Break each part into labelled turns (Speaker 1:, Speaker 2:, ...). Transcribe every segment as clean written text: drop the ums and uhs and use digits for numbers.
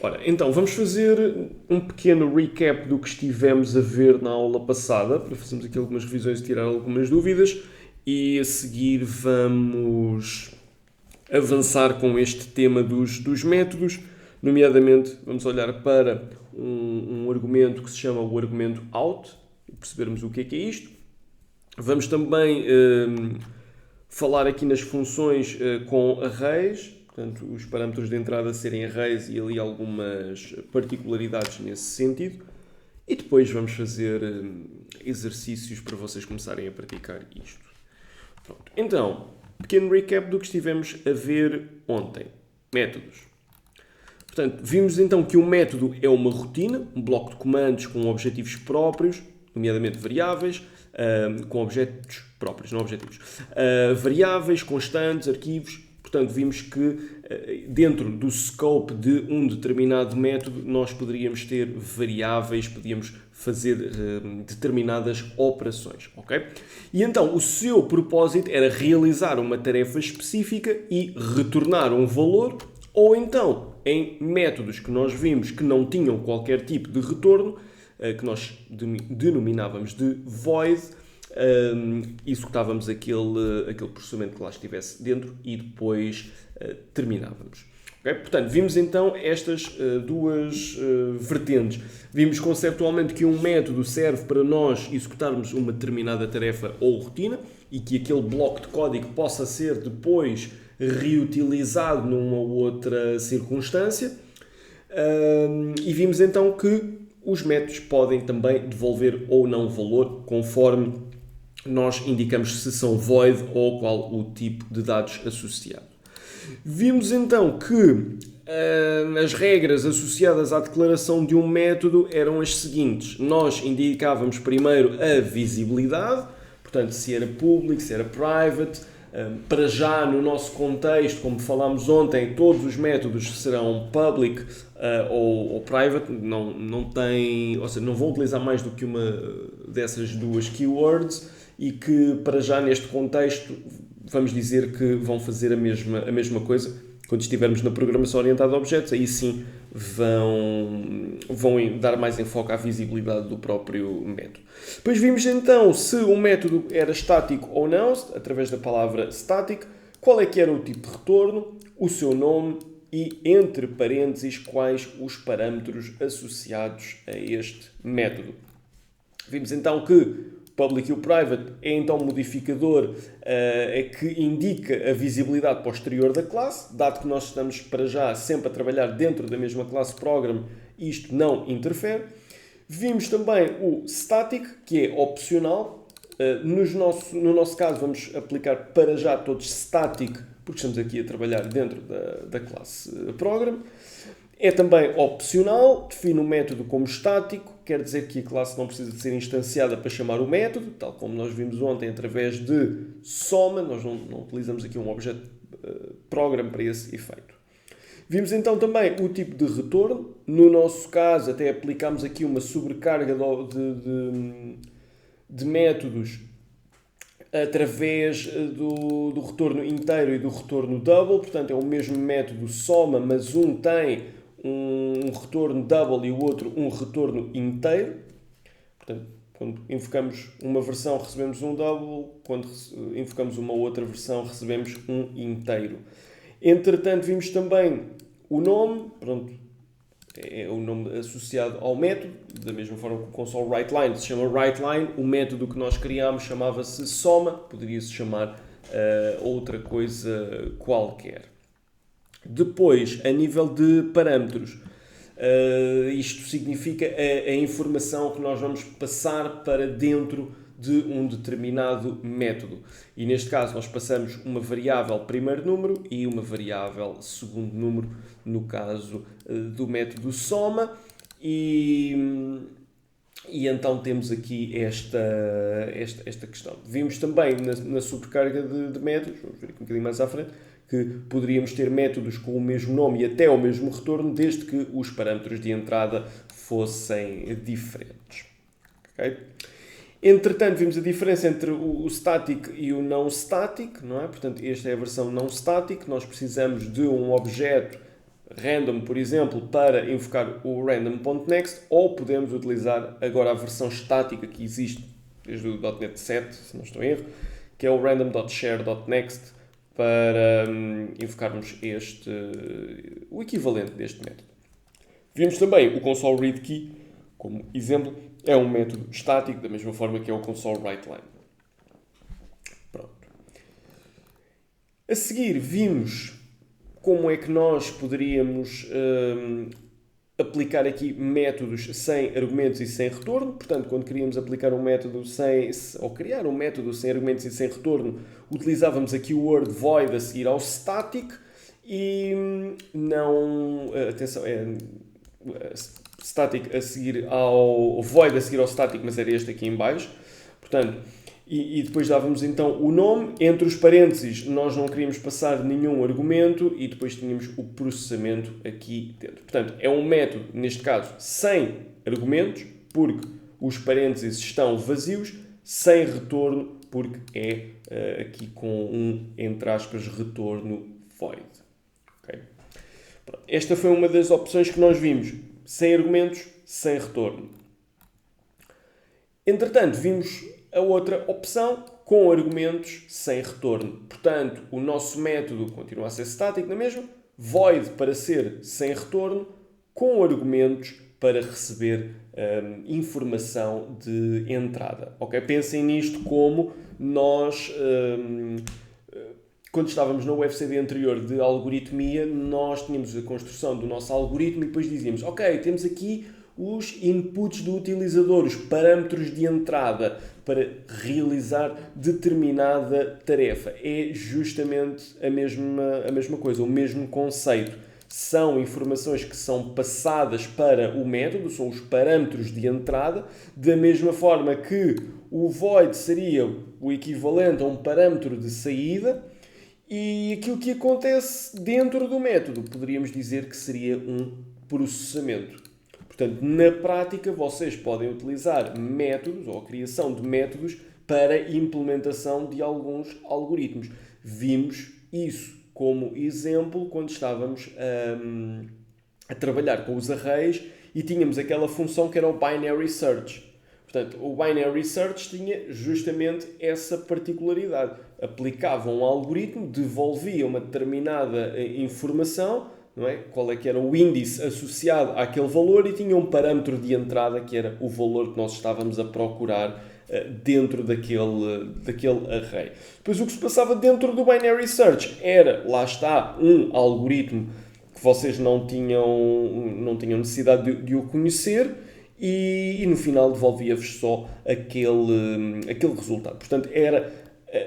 Speaker 1: Ora, então, vamos fazer um pequeno recap do que estivemos a ver na aula passada, para fazermos aqui algumas revisões e tirar algumas dúvidas, e a seguir vamos avançar com este tema dos métodos, nomeadamente vamos olhar para um argumento que se chama o argumento out, e percebermos o que é isto. Vamos também falar aqui nas funções com arrays, portanto, os parâmetros de entrada serem arrays e ali algumas particularidades nesse sentido. E depois vamos fazer exercícios para vocês começarem a praticar isto. Pronto. Então, pequeno recap do que estivemos a ver ontem. Métodos. Portanto, vimos então que um método é uma rotina, um bloco de comandos com objetivos próprios, nomeadamente variáveis, com objetos próprios, não objetivos. Variáveis, constantes, arquivos. Portanto, vimos que dentro do scope de um determinado método nós poderíamos ter variáveis, podíamos fazer determinadas operações, ok? E então o seu propósito era realizar uma tarefa específica e retornar um valor, ou então em métodos que nós vimos que não tinham qualquer tipo de retorno, que nós denominávamos de void, executávamos aquele processamento que lá estivesse dentro e depois terminávamos. Okay? Portanto, vimos então estas duas vertentes. Vimos conceptualmente que um método serve para nós executarmos uma determinada tarefa ou rotina e que aquele bloco de código possa ser depois reutilizado numa outra circunstância. E vimos então que os métodos podem também devolver ou não valor, conforme nós indicamos se são void ou qual o tipo de dados associado. Vimos então que as regras associadas à declaração de um método eram as seguintes. Nós indicávamos primeiro a visibilidade, portanto, se era público, se era private. Para já, no nosso contexto, como falámos ontem, todos os métodos serão public ou private, não tem, ou seja, não vão utilizar mais do que uma dessas duas keywords e que, para já, neste contexto, vamos dizer que vão fazer a mesma coisa. Quando estivermos na programação orientada a objetos, aí sim vão dar mais enfoque à visibilidade do próprio método. Depois vimos então se o método era estático ou não, através da palavra static, qual é que era o tipo de retorno, o seu nome e, entre parênteses, quais os parâmetros associados a este método. Vimos então que public e o private é então um modificador que indica a visibilidade posterior da classe, dado que nós estamos para já sempre a trabalhar dentro da mesma classe program, isto não interfere. Vimos também o static, que é opcional. No nosso caso vamos aplicar para já todos static, porque estamos aqui a trabalhar dentro da classe program. É também opcional, define o método como estático, quer dizer que a classe não precisa de ser instanciada para chamar o método, tal como nós vimos ontem através de soma, nós não utilizamos aqui um objeto program para esse efeito. Vimos então também o tipo de retorno, no nosso caso até aplicámos aqui uma sobrecarga de métodos através do retorno inteiro e do retorno double, portanto é o mesmo método soma, mas um tem um retorno double e o outro um retorno inteiro. Portanto, quando invocamos uma versão recebemos um double, quando invocamos uma outra versão recebemos um inteiro. Entretanto, vimos também o nome, pronto, é o nome associado ao método, da mesma forma que o console writeLine se chama writeLine, o método que nós criámos chamava-se soma, poderia-se chamar outra coisa qualquer. Depois, a nível de parâmetros, isto significa a informação que nós vamos passar para dentro de um determinado método. E neste caso nós passamos uma variável primeiro número e uma variável segundo número, no caso do método soma. E então temos aqui esta questão. Vimos também na sobrecarga de métodos, vamos ver aqui um bocadinho mais à frente, que poderíamos ter métodos com o mesmo nome e até o mesmo retorno, desde que os parâmetros de entrada fossem diferentes. Okay? Entretanto, vimos a diferença entre o static e o não static, não é? Portanto, esta é a versão não static. Nós precisamos de um objeto random, por exemplo, para invocar o random.next, ou podemos utilizar agora a versão estática que existe desde o .NET 7, se não estou em erro, que é o random.share.next, para invocarmos o equivalente deste método. Vimos também o console read key, como exemplo, é um método estático, da mesma forma que é o console write line. Pronto. A seguir, vimos como é que nós poderíamos aplicar aqui métodos sem argumentos e sem retorno. Portanto, quando queríamos aplicar um método ou criar um método sem argumentos e sem retorno, utilizávamos aqui o word void a seguir ao static e não... atenção, static a seguir ao void a seguir ao static, mas era este aqui em baixo. Portanto, e depois dávamos então o nome, entre os parênteses nós não queríamos passar nenhum argumento e depois tínhamos o processamento aqui dentro. Portanto, é um método, neste caso, sem argumentos, porque os parênteses estão vazios, sem retorno, porque é aqui com um, entre aspas, retorno void. Okay? Esta foi uma das opções que nós vimos, sem argumentos, sem retorno. Entretanto, vimos a outra opção, com argumentos sem retorno. Portanto, o nosso método continua a ser estático na mesma, void para ser sem retorno, com argumentos para receber informação de entrada. Okay? Pensem nisto como nós, quando estávamos no UFCD anterior de algoritmia, nós tínhamos a construção do nosso algoritmo e depois dizíamos, ok, temos aqui os inputs do utilizador, os parâmetros de entrada para realizar determinada tarefa. É justamente a mesma coisa, o mesmo conceito. São informações que são passadas para o método, são os parâmetros de entrada, da mesma forma que o void seria o equivalente a um parâmetro de saída, e aquilo que acontece dentro do método poderíamos dizer que seria um processamento. Portanto, na prática, vocês podem utilizar métodos ou a criação de métodos para implementação de alguns algoritmos. Vimos isso como exemplo quando estávamos a trabalhar com os arrays e tínhamos aquela função que era o binary search. Portanto, o binary search tinha justamente essa particularidade. Aplicava um algoritmo, devolvia uma determinada informação, não é? Qual é que era o índice associado àquele valor e tinha um parâmetro de entrada que era o valor que nós estávamos a procurar dentro daquele array. Depois o que se passava dentro do binary search era, lá está, um algoritmo que vocês não tinham necessidade de o conhecer e no final devolvia-vos só aquele resultado. Portanto, era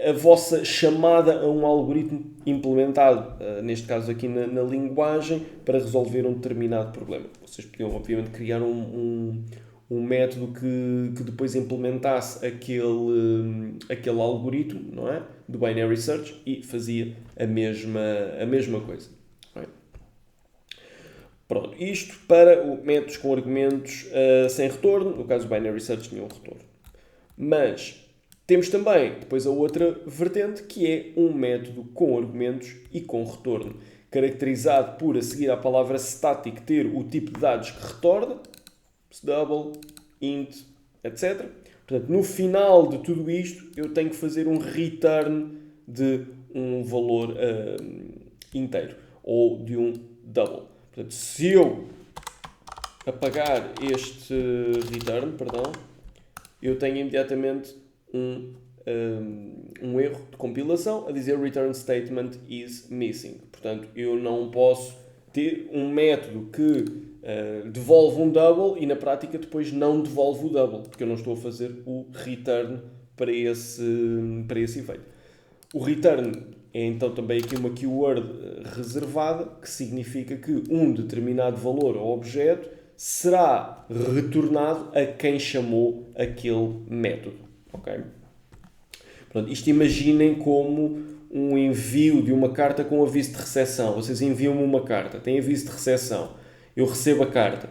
Speaker 1: a vossa chamada a um algoritmo implementado, neste caso aqui na linguagem, para resolver um determinado problema. Vocês podiam, obviamente, criar um método que depois implementasse aquele algoritmo, não é? Do binary search e fazia a mesma coisa. Não é? Pronto, isto para métodos com argumentos sem retorno. No caso do binary search tinha um retorno. Mas temos também depois a outra vertente, que é um método com argumentos e com retorno, caracterizado por, a seguir à palavra static, ter o tipo de dados que retorna, double, int, etc. Portanto, no final de tudo isto, eu tenho que fazer um return de um valor inteiro, ou de um double. Portanto, se eu apagar este return, eu tenho imediatamente um erro de compilação a dizer return statement is missing. Portanto, eu não posso ter um método que devolve um double e na prática depois não devolve o double, porque eu não estou a fazer o return para esse efeito. O return é então também aqui uma keyword reservada, que significa que um determinado valor ou objeto será retornado a quem chamou aquele método. Okay? Pronto, isto imaginem como um envio de uma carta com aviso de recepção. Vocês enviam-me uma carta, tem aviso de recepção, eu recebo a carta.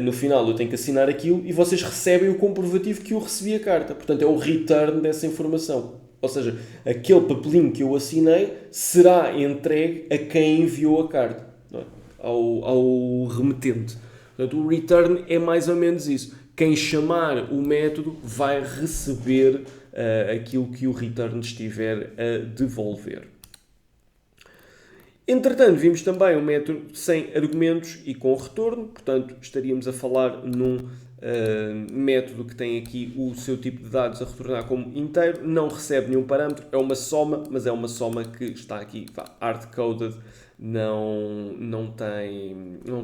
Speaker 1: No final eu tenho que assinar aquilo e vocês recebem o comprovativo que eu recebi a carta. Portanto, é o return dessa informação. Ou seja, aquele papelinho que eu assinei será entregue a quem enviou a carta. Não é? ao remetente. Portanto, o return é mais ou menos isso. Quem chamar o método vai receber aquilo que o return estiver a devolver. Entretanto, vimos também um método sem argumentos e com retorno, portanto, estaríamos a falar num método que tem aqui o seu tipo de dados a retornar como inteiro, não recebe nenhum parâmetro, é uma soma, mas é uma soma que está aqui hard-coded, não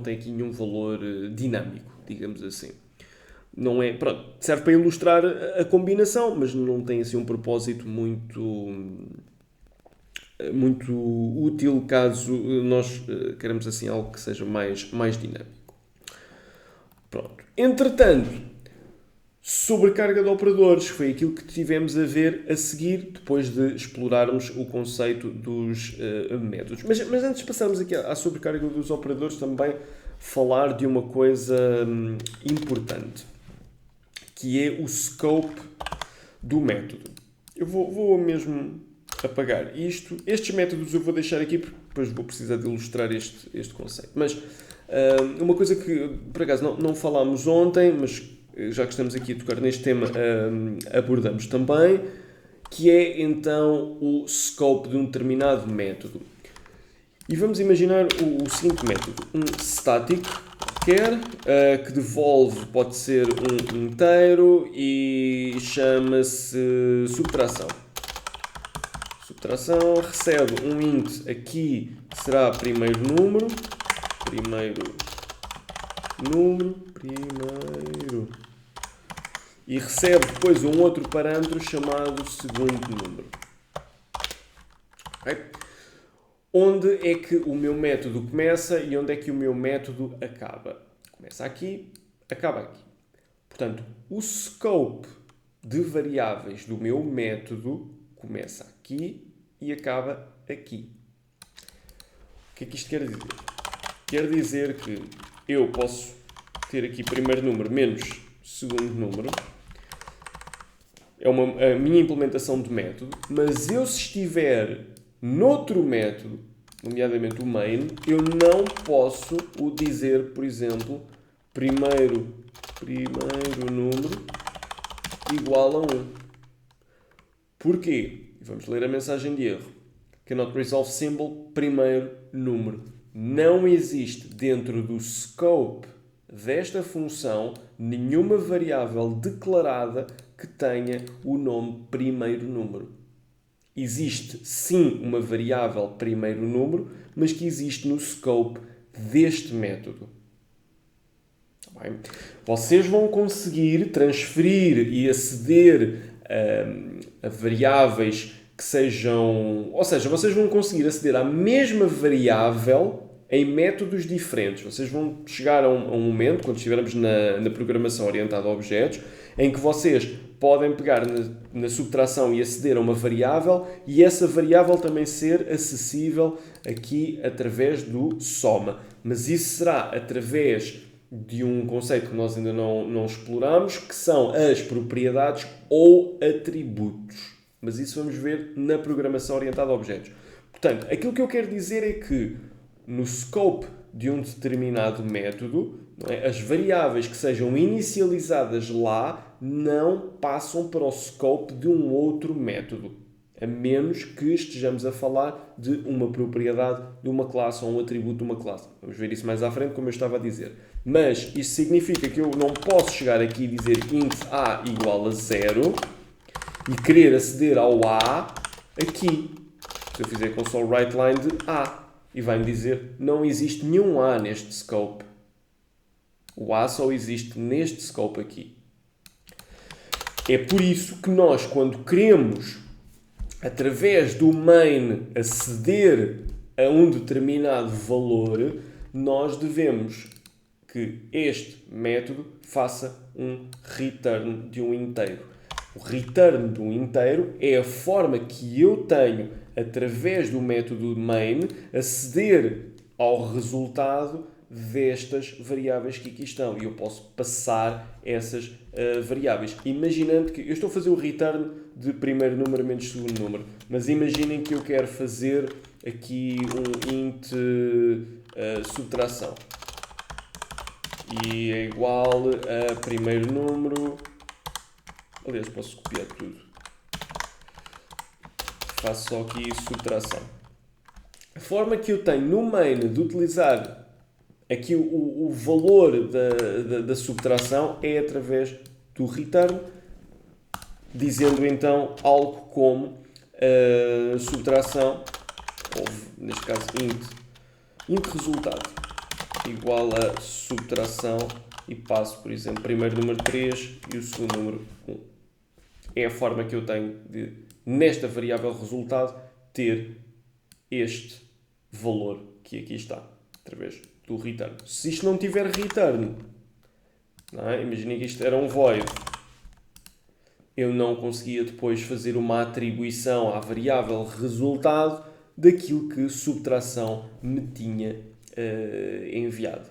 Speaker 1: tem aqui nenhum valor dinâmico, digamos assim. Não é, pronto, serve para ilustrar a combinação, mas não tem assim um propósito muito útil caso nós queremos assim algo que seja mais dinâmico. Pronto. Entretanto, sobrecarga de operadores foi aquilo que tivemos a ver a seguir depois de explorarmos o conceito dos métodos. Mas antes de passarmos aqui à sobrecarga dos operadores, também falar de uma coisa importante, que é o scope do método. Eu vou mesmo apagar isto. Estes métodos eu vou deixar aqui porque depois vou precisar de ilustrar este conceito. Mas uma coisa que, por acaso, não falámos ontem, mas já que estamos aqui a tocar neste tema, abordamos também, que é então o scope de um determinado método. E vamos imaginar o seguinte método. Um static qualquer, que devolve, pode ser um inteiro e chama-se subtração. Subtração recebe um int aqui, que será primeiro número, e recebe depois um outro parâmetro chamado segundo número. Okay? Onde é que o meu método começa e onde é que o meu método acaba? Começa aqui, acaba aqui. Portanto, o scope de variáveis do meu método começa aqui e acaba aqui. O que é que isto quer dizer? Quer dizer que eu posso ter aqui primeiro número menos segundo número. É a minha implementação de método, mas eu se estiver noutro método, nomeadamente o main, eu não posso o dizer, por exemplo, primeiro número igual a 1. Porquê? Vamos ler a mensagem de erro. Cannot resolve symbol, primeiro número. Não existe dentro do scope desta função nenhuma variável declarada que tenha o nome primeiro número. Existe sim uma variável primeiro número, mas que existe no scope deste método. Bem, vocês vão conseguir transferir e aceder a variáveis que sejam... Ou seja, vocês vão conseguir aceder à mesma variável em métodos diferentes. Vocês vão chegar a um momento, quando estivermos na programação orientada a objetos, em que vocês podem pegar na subtração e aceder a uma variável e essa variável também ser acessível aqui através do soma. Mas isso será através de um conceito que nós ainda não exploramos, que são as propriedades ou atributos. Mas isso vamos ver na programação orientada a objetos. Portanto, aquilo que eu quero dizer é que no scope de um determinado método, não é, as variáveis que sejam inicializadas lá não passam para o scope de um outro método, a menos que estejamos a falar de uma propriedade de uma classe ou um atributo de uma classe. Vamos ver isso mais à frente, como eu estava a dizer. Mas isso significa que eu não posso chegar aqui e dizer int a igual a 0 e querer aceder ao a aqui. Se eu fizer console writeLine de a, e vai-me dizer não existe nenhum a neste scope. O a só existe neste scope aqui. É por isso que nós, quando queremos, através do main, aceder a um determinado valor, nós devemos que este método faça um return de um inteiro. O return de um inteiro é a forma que eu tenho, através do método main, aceder ao resultado destas variáveis que aqui estão. E eu posso passar essas variáveis. Imaginando que eu estou a fazer o return de primeiro número menos segundo número, mas imaginem que eu quero fazer aqui um int subtração. E é igual a primeiro número. Aliás, posso copiar tudo. Faço só aqui subtração. A forma que eu tenho no main de utilizar aqui o valor da subtração é através do return, dizendo então algo como subtração, ou neste caso int resultado, igual a subtração, e passo, por exemplo, primeiro número 3 e o segundo número 1. É a forma que eu tenho de, nesta variável resultado, ter este valor que aqui está, através do return. Se isto não tiver return, não é? Imaginem que isto era um void, eu não conseguia depois fazer uma atribuição à variável resultado daquilo que subtração me tinha enviado.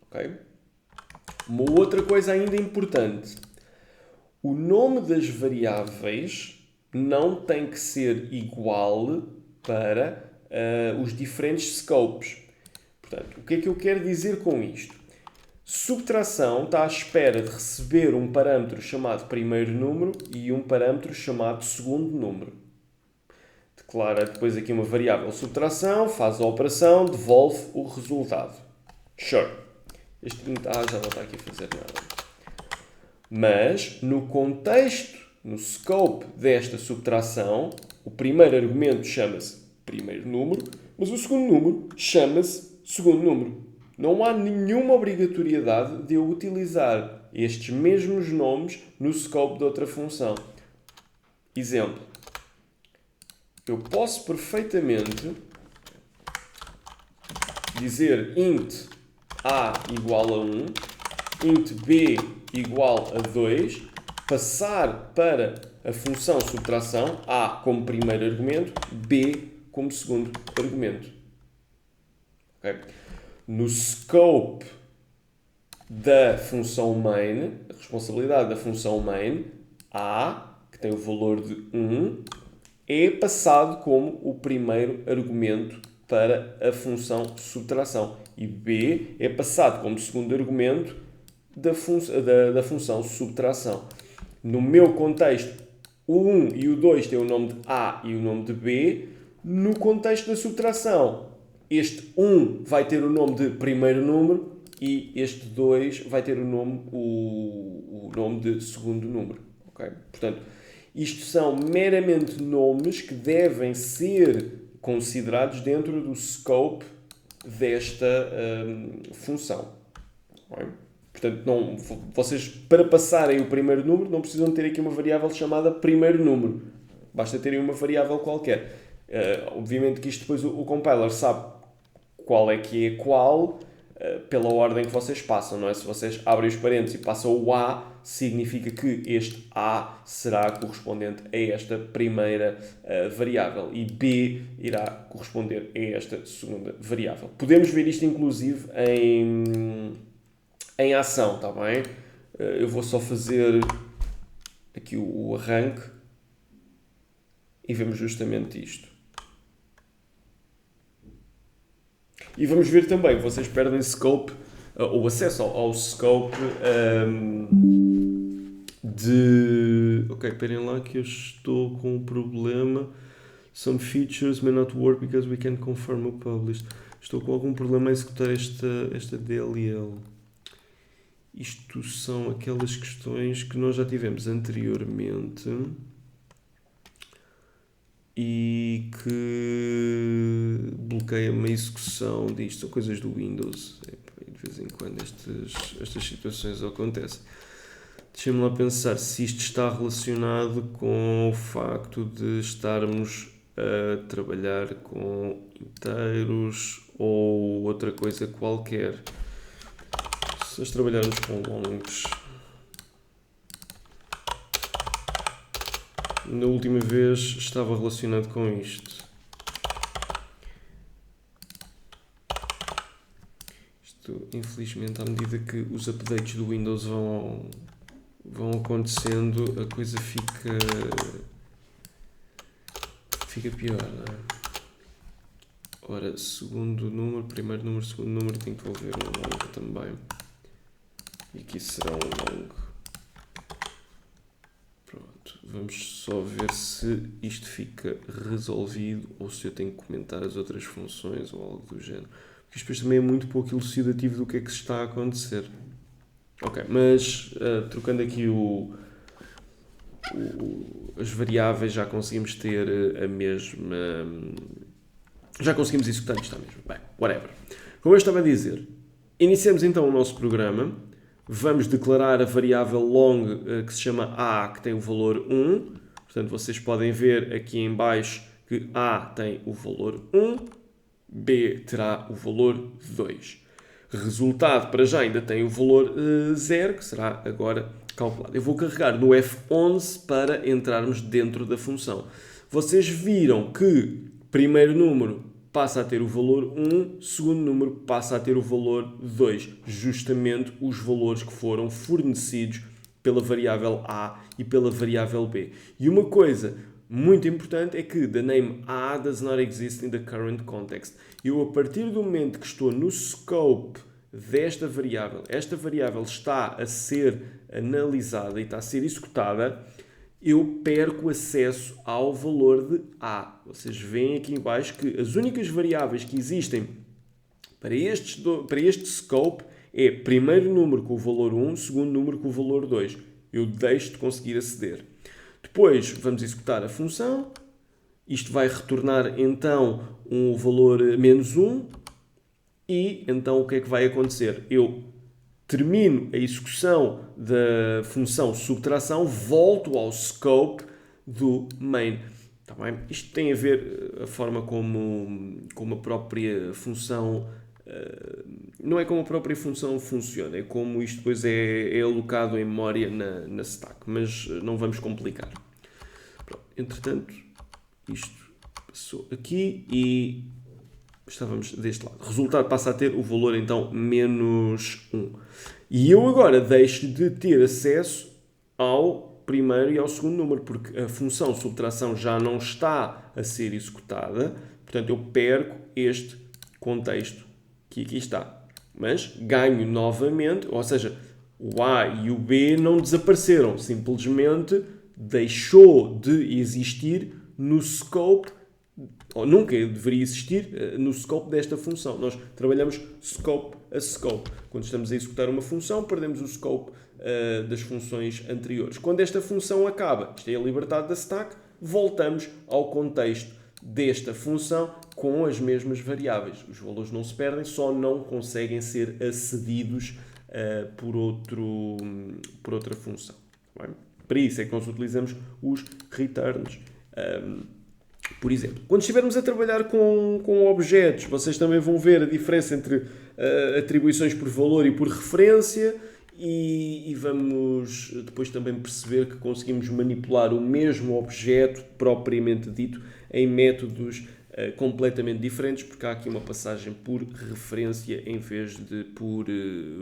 Speaker 1: Ok? Uma outra coisa ainda importante. O nome das variáveis não tem que ser igual para os diferentes scopes. Portanto, o que é que eu quero dizer com isto? Subtração está à espera de receber um parâmetro chamado primeiro número e um parâmetro chamado segundo número. Declara depois aqui uma variável subtração, faz a operação, devolve o resultado. Sure. Este int A já não está aqui a fazer nada. Mas, no contexto, no scope desta subtração, o primeiro argumento chama-se primeiro número, mas o segundo número chama-se segundo número. Não há nenhuma obrigatoriedade de eu utilizar estes mesmos nomes no scope de outra função. Exemplo. Eu posso perfeitamente dizer int A igual a 1, int B igual a 2, passar para a função subtração, A como primeiro argumento, B como segundo argumento. Okay? No scope da função main, a responsabilidade da função main, A, que tem o valor de 1, é passado como o primeiro argumento para a função subtração. E B é passado como segundo argumento da função subtração. No meu contexto, o 1 e o 2 têm o nome de A e o nome de B. No contexto da subtração, este 1 vai ter o nome de primeiro número e este 2 vai ter o nome de segundo número. Okay? Portanto, isto são meramente nomes que devem ser considerados dentro do scope desta função. Okay? Portanto, vocês, para passarem o primeiro número, não precisam ter aqui uma variável chamada primeiro número. Basta terem uma variável qualquer. Obviamente que isto depois o compiler sabe qual é que é qual pela ordem que vocês passam, não é? Se vocês abrem os parênteses e passam o A, significa que este A será correspondente a esta primeira variável e B irá corresponder a esta segunda variável. Podemos ver isto inclusive em ação, está bem? Eu vou só fazer aqui o arranque e vemos justamente isto. E vamos ver também, vocês perdem scope, ou acesso ao scope de... Ok, esperem lá que eu estou com um problema. Some features may not work because we can't confirm o published. Estou com algum problema a executar esta DLL. Isto são aquelas questões que nós já tivemos anteriormente e que bloqueia-me a execução disto. São coisas do Windows. De vez em quando estas situações acontecem. Deixem-me lá pensar se isto está relacionado com o facto de estarmos a trabalhar com inteiros ou outra coisa qualquer. Se nós trabalharmos com longs, na última vez estava relacionado com isto. Isto, infelizmente, à medida que os updates do Windows vão acontecendo, a coisa fica pior, não é? Ora, segundo número, primeiro número, segundo número, tem que envolver um long também. E aqui será um long. Pronto, vamos só ver se isto fica resolvido ou se eu tenho que comentar as outras funções ou algo do género. Porque isto depois também é muito pouco elucidativo do que é que se está a acontecer. Ok, mas trocando aqui as variáveis, já conseguimos ter a mesma... Já conseguimos executar isto à mesma. Bem, whatever. Como eu estava a dizer, iniciamos então o nosso programa. Vamos declarar a variável long que se chama a, que tem o valor 1. Portanto, vocês podem ver aqui em baixo que a tem o valor 1, b terá o valor 2. Resultado, para já, ainda tem o valor 0, que será agora calculado. Eu vou carregar no F11 para entrarmos dentro da função. Vocês viram que primeiro número passa a ter o valor 1, segundo número passa a ter o valor 2. Justamente os valores que foram fornecidos pela variável A e pela variável B. E uma coisa muito importante é que the name A does not exist in the current context. Eu, a partir do momento que estou no scope desta variável, esta variável está a ser analisada e está a ser executada, eu perco acesso ao valor de A. Vocês veem aqui em baixo que as únicas variáveis que existem para este scope é primeiro número com o valor 1, segundo número com o valor 2. Eu deixo de conseguir aceder. Depois vamos executar a função. Isto vai retornar então um valor menos 1. E então o que é que vai acontecer? Eu termino a execução da função subtração, volto ao scope do main. Tá bem? Isto tem a ver a forma como a própria função... não é como a própria função funciona, é como isto depois é alocado em memória na stack, mas não vamos complicar. Pronto. Entretanto, isto passou aqui e estávamos deste lado. O resultado passa a ter o valor então menos 1. E eu agora deixo de ter acesso ao primeiro e ao segundo número, porque a função subtração já não está a ser executada, portanto eu perco este contexto que aqui está. Mas ganho novamente, ou seja, o A e o B não desapareceram, simplesmente deixou de existir no scope, ou nunca deveria existir no scope desta função. Nós trabalhamos scope a scope. Quando estamos a executar uma função, perdemos o scope das funções anteriores. Quando esta função acaba, isto é a liberdade da stack, voltamos ao contexto desta função com as mesmas variáveis. Os valores não se perdem, só não conseguem ser acedidos por outra função. Bem? Para isso é que nós utilizamos os returns. Por exemplo, quando estivermos a trabalhar com objetos, vocês também vão ver a diferença entre atribuições por valor e por referência e vamos depois também perceber que conseguimos manipular o mesmo objeto propriamente dito em métodos completamente diferentes, porque há aqui uma passagem por referência em vez de por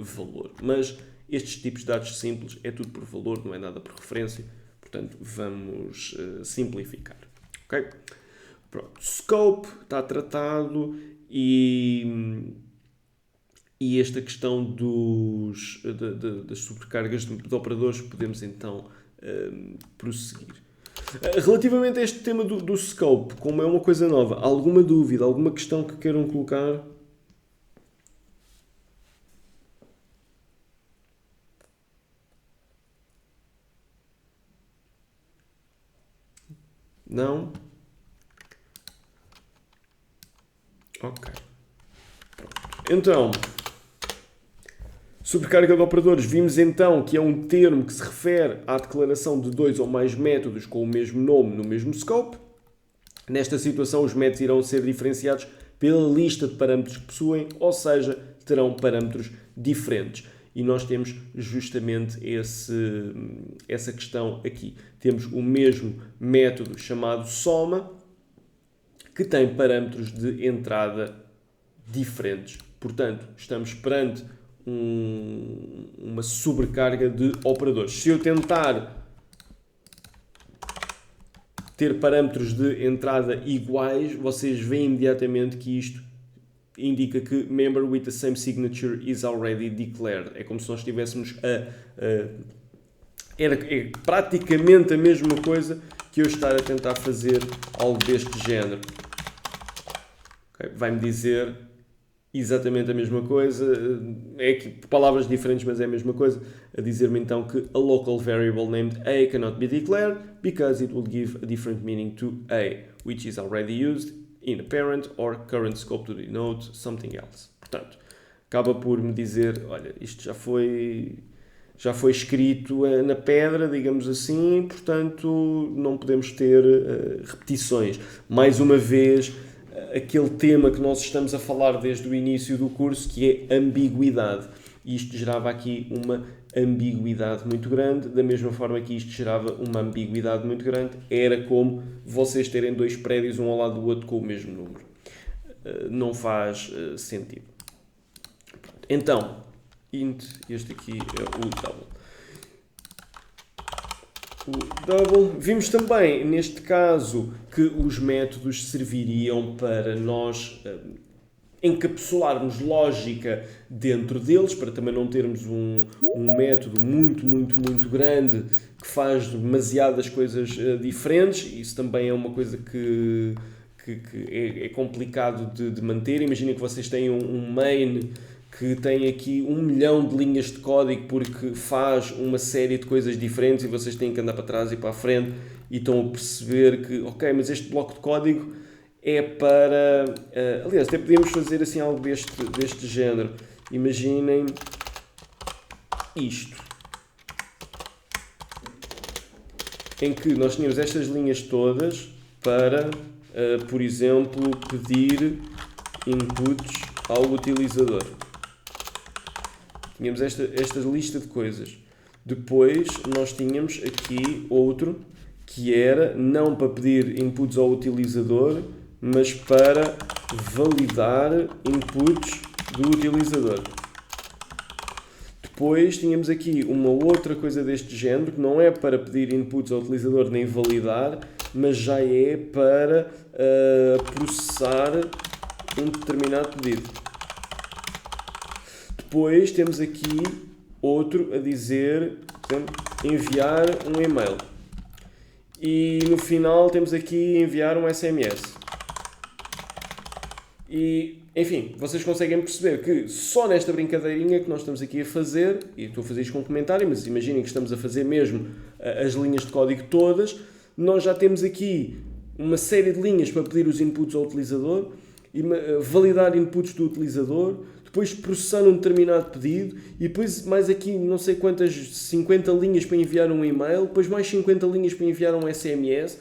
Speaker 1: valor. Mas estes tipos de dados simples é tudo por valor, não é nada por referência, portanto vamos simplificar. Ok? Pronto. Scope está tratado e esta questão das sobrecargas de operadores podemos então prosseguir. Relativamente a este tema do scope, como é uma coisa nova, alguma dúvida, alguma questão que queiram colocar? Não? Ok. Então, sobrecarga de operadores. Vimos então que é um termo que se refere à declaração de dois ou mais métodos com o mesmo nome no mesmo scope. Nesta situação, os métodos irão ser diferenciados pela lista de parâmetros que possuem, ou seja, terão parâmetros diferentes. E nós temos justamente essa questão aqui. Temos o mesmo método chamado soma, que tem parâmetros de entrada diferentes. Portanto, estamos perante uma sobrecarga de operadores. Se eu tentar ter parâmetros de entrada iguais, vocês veem imediatamente que isto indica que member with the same signature is already declared. É como se nós estivéssemos é praticamente a mesma coisa que eu estar a tentar fazer algo deste género. Okay? Vai-me dizer exatamente a mesma coisa, é que palavras diferentes, mas é a mesma coisa, a dizer-me então que a local variable named A cannot be declared because it will give a different meaning to A, which is already used in a parent or current scope to denote something else. Portanto, acaba por me dizer, olha, isto já foi escrito na pedra, digamos assim, portanto não podemos ter repetições. Mais uma vez, aquele tema que nós estamos a falar desde o início do curso, que é ambiguidade. Isto gerava aqui uma ambiguidade muito grande, da mesma forma que isto gerava uma ambiguidade muito grande, era como vocês terem dois prédios um ao lado do outro com o mesmo número. Não faz sentido. Então, int, este aqui é o double. Vimos também, neste caso, que os métodos serviriam para nós encapsularmos lógica dentro deles, para também não termos um método muito grande que faz demasiadas coisas diferentes. Isso também é uma coisa que é complicado de manter. Imaginem que vocês têm um main que tem aqui 1 milhão de linhas de código porque faz uma série de coisas diferentes e vocês têm que andar para trás e para a frente e estão a perceber que, ok, mas este bloco de código é para... aliás, até podíamos fazer assim algo deste género. Imaginem isto. Em que nós tínhamos estas linhas todas para, por exemplo, pedir inputs ao utilizador. Tínhamos esta lista de coisas. Depois nós tínhamos aqui outro que era não para pedir inputs ao utilizador, mas para validar inputs do utilizador. Depois tínhamos aqui uma outra coisa deste género, que não é para pedir inputs ao utilizador nem validar, mas já é para processar um determinado pedido. Depois temos aqui outro a dizer, por exemplo, enviar um e-mail. E no final temos aqui enviar um SMS. E, enfim, vocês conseguem perceber que só nesta brincadeirinha que nós estamos aqui a fazer, e estou a fazer isto com um comentário, mas imaginem que estamos a fazer mesmo as linhas de código todas, nós já temos aqui uma série de linhas para pedir os inputs ao utilizador, e validar inputs do utilizador, depois processar um determinado pedido, e depois mais aqui não sei quantas 50 linhas para enviar um e-mail, depois mais 50 linhas para enviar um SMS.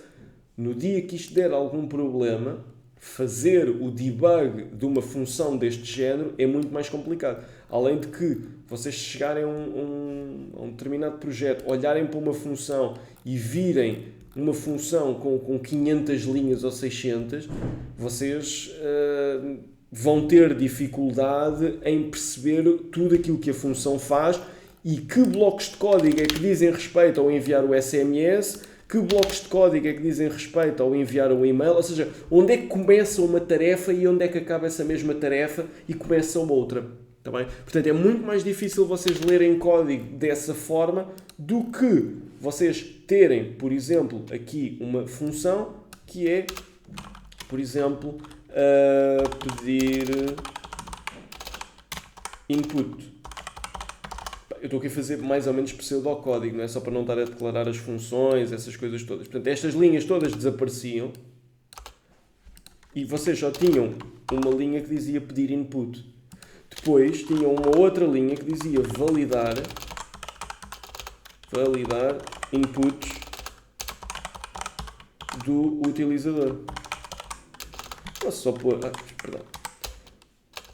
Speaker 1: No dia que isto der algum problema, fazer o debug de uma função deste género é muito mais complicado. Além de que vocês chegarem a um determinado projeto, olharem para uma função e virem uma função com 500 linhas ou 600, vocês vão ter dificuldade em perceber tudo aquilo que a função faz e que blocos de código é que dizem respeito ao enviar o SMS, que blocos de código é que dizem respeito ao enviar um e-mail, ou seja, onde é que começa uma tarefa e onde é que acaba essa mesma tarefa e começa uma outra. Tá bem? Portanto, é muito mais difícil vocês lerem código dessa forma do que vocês terem, por exemplo, aqui uma função que é, por exemplo, pedir input. Eu estou aqui a fazer mais ou menos pseudocódigo, não é? Só para não estar a declarar as funções, essas coisas todas. Portanto, estas linhas todas desapareciam e vocês só tinham uma linha que dizia pedir input. Depois tinham uma outra linha que dizia validar inputs do utilizador. Posso só pôr,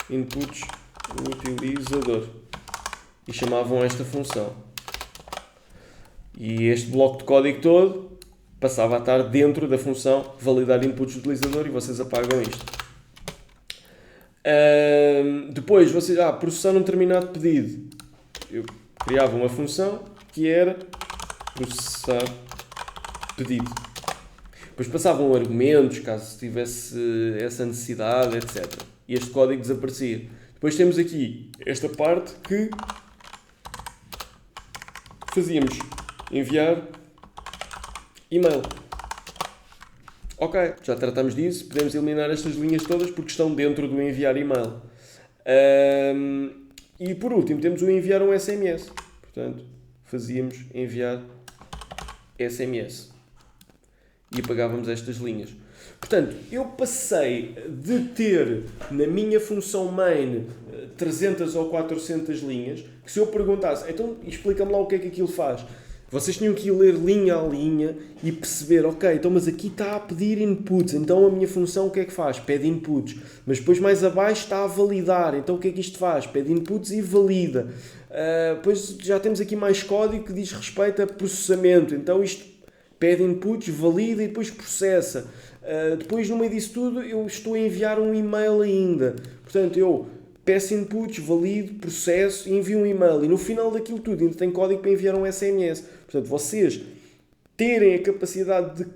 Speaker 1: inputs do utilizador. E chamavam esta função. E este bloco de código todo passava a estar dentro da função validar inputs do utilizador e vocês apagam isto. Depois, vocês processar um determinado pedido. Eu criava uma função que era processar pedido. Depois passavam argumentos, caso tivesse essa necessidade, etc. E este código desaparecia. Depois temos aqui esta parte que fazíamos enviar e-mail. Ok, já tratamos disso, podemos eliminar estas linhas todas porque estão dentro do enviar e-mail. E por último temos o enviar um SMS. Portanto, fazíamos enviar SMS. E apagávamos estas linhas. Portanto, eu passei de ter na minha função main 300 ou 400 linhas, que se eu perguntasse, então explica-me lá o que é que aquilo faz. Vocês tinham que ir ler linha a linha e perceber, ok, então mas aqui está a pedir inputs, então a minha função o que é que faz? Pede inputs. Mas depois mais abaixo está a validar, então o que é que isto faz? Pede inputs e valida. Depois já temos aqui mais código que diz respeito a processamento, então isto pede inputs, valida e depois processa. Depois no meio disso tudo eu estou a enviar um e-mail ainda. Portanto, eu peço inputs, valido, processo e envio um e-mail. E no final daquilo tudo ainda tem código para enviar um SMS. Portanto, vocês terem a capacidade de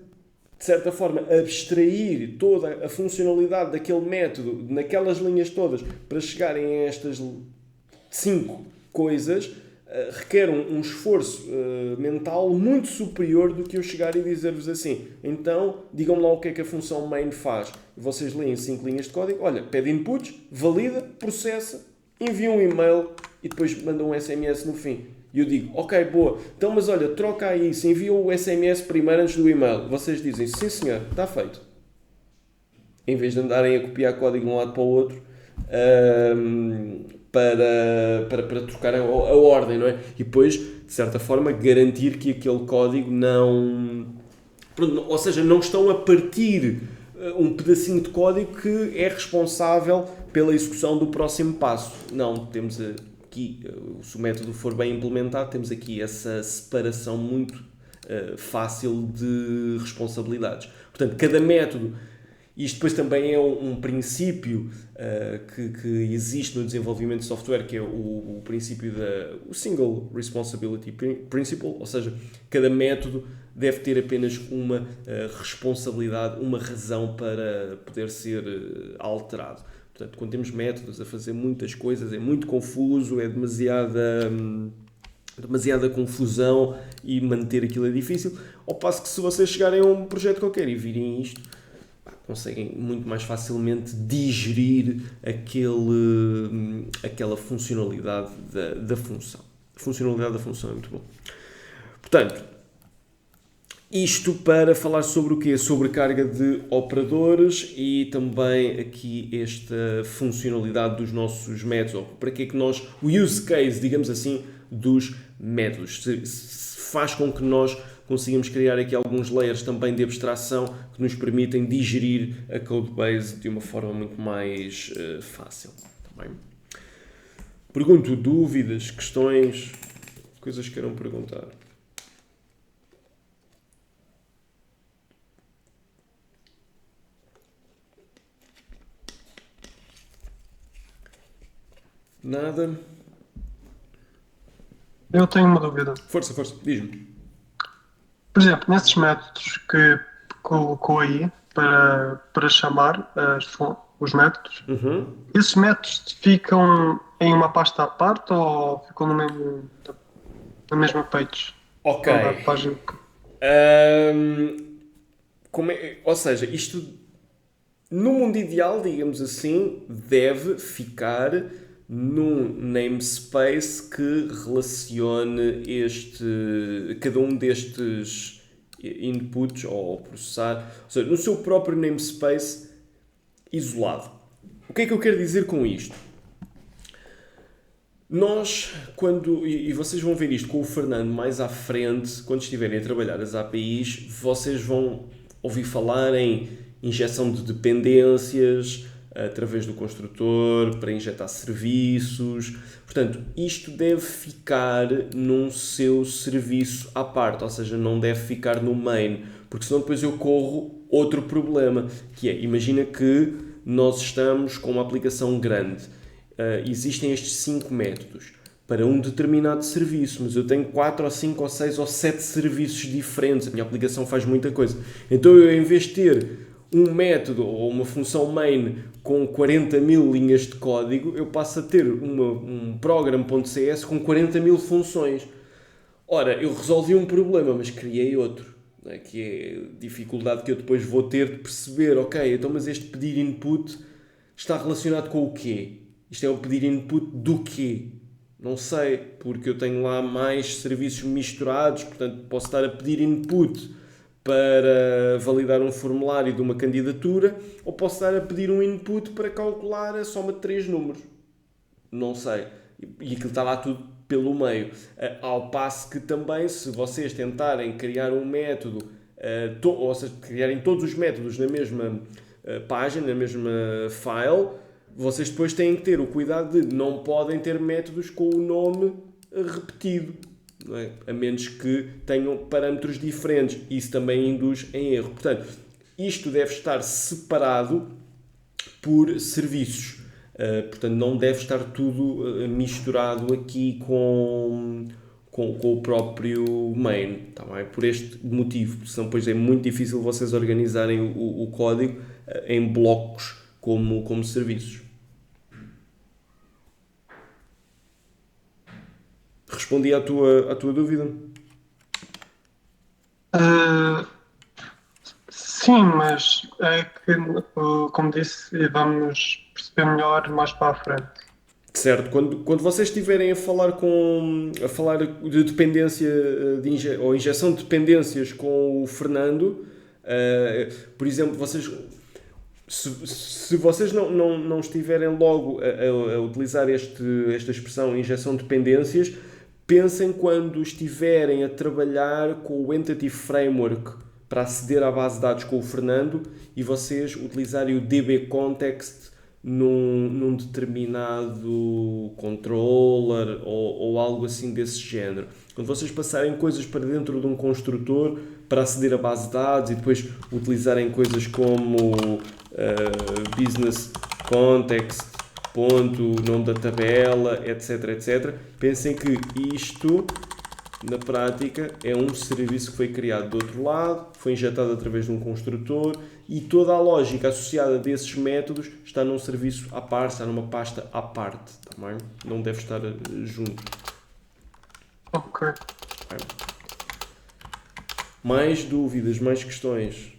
Speaker 1: certa forma, abstrair toda a funcionalidade daquele método, naquelas linhas todas, para chegarem a estas 5 coisas, requer um esforço mental muito superior do que eu chegar e dizer-vos assim, então, digam-me lá o que é que a função main faz. Vocês leem 5 linhas de código, olha, pede inputs, valida, processa, envia um e-mail e depois manda um SMS no fim. E eu digo, ok, boa, então mas olha, troca aí isso, envia o SMS primeiro antes do e-mail. Vocês dizem, sim senhor, está feito. Em vez de andarem a copiar código de um lado para o outro, para trocar a ordem, não é? E depois, de certa forma, garantir que aquele código não... Ou seja, não estão a partir um pedacinho de código que é responsável pela execução do próximo passo. Não, temos aqui, se o método for bem implementado, temos aqui essa separação muito fácil de responsabilidades. Portanto, cada método... Isto depois também é um princípio que existe no desenvolvimento de software, que é o princípio o Single Responsibility Principle, ou seja, cada método deve ter apenas uma responsabilidade, uma razão para poder ser alterado. Portanto, quando temos métodos a fazer muitas coisas, é muito confuso, é demasiada confusão e manter aquilo é difícil, ao passo que se vocês chegarem a um projeto qualquer e virem isto, conseguem muito mais facilmente digerir aquela funcionalidade da função. A funcionalidade da função é muito bom. Portanto, isto para falar sobre o quê? Sobre carga de operadores e também aqui esta funcionalidade dos nossos métodos, ou para que é que o use case, digamos assim, dos métodos. Faz com que nós conseguimos criar aqui alguns layers também de abstração que nos permitem digerir a codebase de uma forma muito mais fácil. Tá bem? Pergunto, dúvidas, questões, coisas que queiram perguntar. Nada?
Speaker 2: Eu tenho uma dúvida.
Speaker 1: Força, diz-me.
Speaker 2: Por exemplo, nesses métodos que colocou aí para chamar os métodos, esses métodos ficam em uma pasta à parte ou ficam na mesma page?
Speaker 1: Ok.
Speaker 2: Página?
Speaker 1: Ou seja, isto no mundo ideal, digamos assim, deve ficar num namespace que relacione cada um destes inputs ou processar, ou seja, no seu próprio namespace isolado. O que é que eu quero dizer com isto? Nós, e vocês vão ver isto com o Fernando mais à frente, quando estiverem a trabalhar as APIs, vocês vão ouvir falar em injeção de dependências através do construtor, para injetar serviços. Portanto, isto deve ficar num seu serviço à parte, ou seja, não deve ficar no main, porque senão depois eu corro outro problema, que é, imagina que nós estamos com uma aplicação grande, existem estes 5 métodos, para um determinado serviço, mas eu tenho 4 ou 5 ou 6 ou 7 serviços diferentes, a minha aplicação faz muita coisa. Então eu, em vez de ter um método ou uma função main com 40.000 linhas de código, eu passo a ter um program.cs com 40.000 funções. Ora, eu resolvi um problema, mas criei outro, não é? Que é a dificuldade que eu depois vou ter de perceber, ok, então mas este pedir input está relacionado com o quê? Isto é o pedir input do quê? Não sei, porque eu tenho lá mais serviços misturados, portanto posso estar a pedir input para validar um formulário de uma candidatura ou posso estar a pedir um input para calcular a soma de 3 números. Não sei. E aquilo está lá tudo pelo meio. Ao passo que também, se vocês tentarem criar um método, ou seja, criarem todos os métodos na mesma página, na mesma file, vocês depois têm que ter o cuidado de não podem ter métodos com o nome repetido, não é? A menos que tenham parâmetros diferentes. Isso também induz em erro. Portanto, isto deve estar separado por serviços. Portanto, não deve estar tudo misturado aqui com o próprio main. Tá bem? Por este motivo. Senão, depois é muito difícil vocês organizarem o código em blocos como serviços. Respondi à tua dúvida?
Speaker 2: Sim, mas é que, como disse, vamos perceber melhor mais para a frente.
Speaker 1: Certo, quando vocês estiverem a falar de dependência ou injeção de dependências com o Fernando, por exemplo, se vocês não estiverem logo a utilizar esta expressão injeção de dependências, pensem quando estiverem a trabalhar com o Entity Framework para aceder à base de dados com o Fernando e vocês utilizarem o DB Context num determinado controller ou algo assim desse género. Quando vocês passarem coisas para dentro de um construtor para aceder à base de dados e depois utilizarem coisas como business context, ponto, nome da tabela, etc. Pensem que isto, na prática, é um serviço que foi criado do outro lado, foi injetado através de um construtor e toda a lógica associada desses métodos está num serviço à parte, está numa pasta à parte. Tá bem? Não deve estar junto.
Speaker 2: Ok.
Speaker 1: Mais dúvidas, mais questões?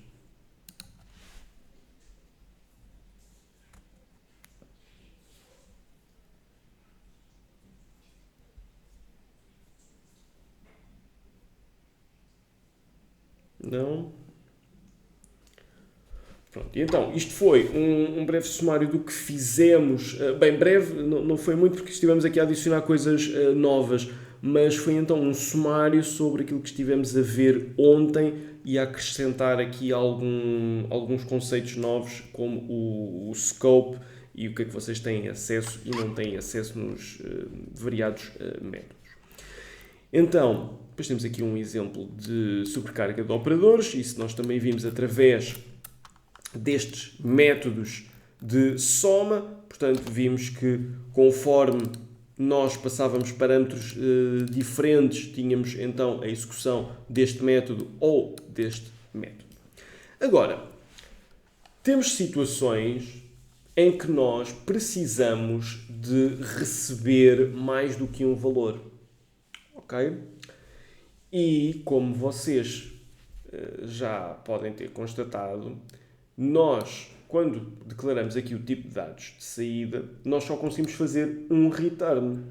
Speaker 1: Não? Pronto, e então, isto foi um breve sumário do que fizemos. Bem, breve, não foi muito porque estivemos aqui a adicionar coisas novas, mas foi então um sumário sobre aquilo que estivemos a ver ontem e a acrescentar aqui alguns conceitos novos, como o scope e o que é que vocês têm acesso e não têm acesso nos variados métodos. Então, depois temos aqui um exemplo de sobrecarga de operadores. Isso nós também vimos através destes métodos de soma. Portanto, vimos que conforme nós passávamos parâmetros diferentes, tínhamos então a execução deste método ou deste método. Agora, temos situações em que nós precisamos de receber mais do que um valor. Ok? E como vocês já podem ter constatado, nós, quando declaramos aqui o tipo de dados de saída, nós só conseguimos fazer um return.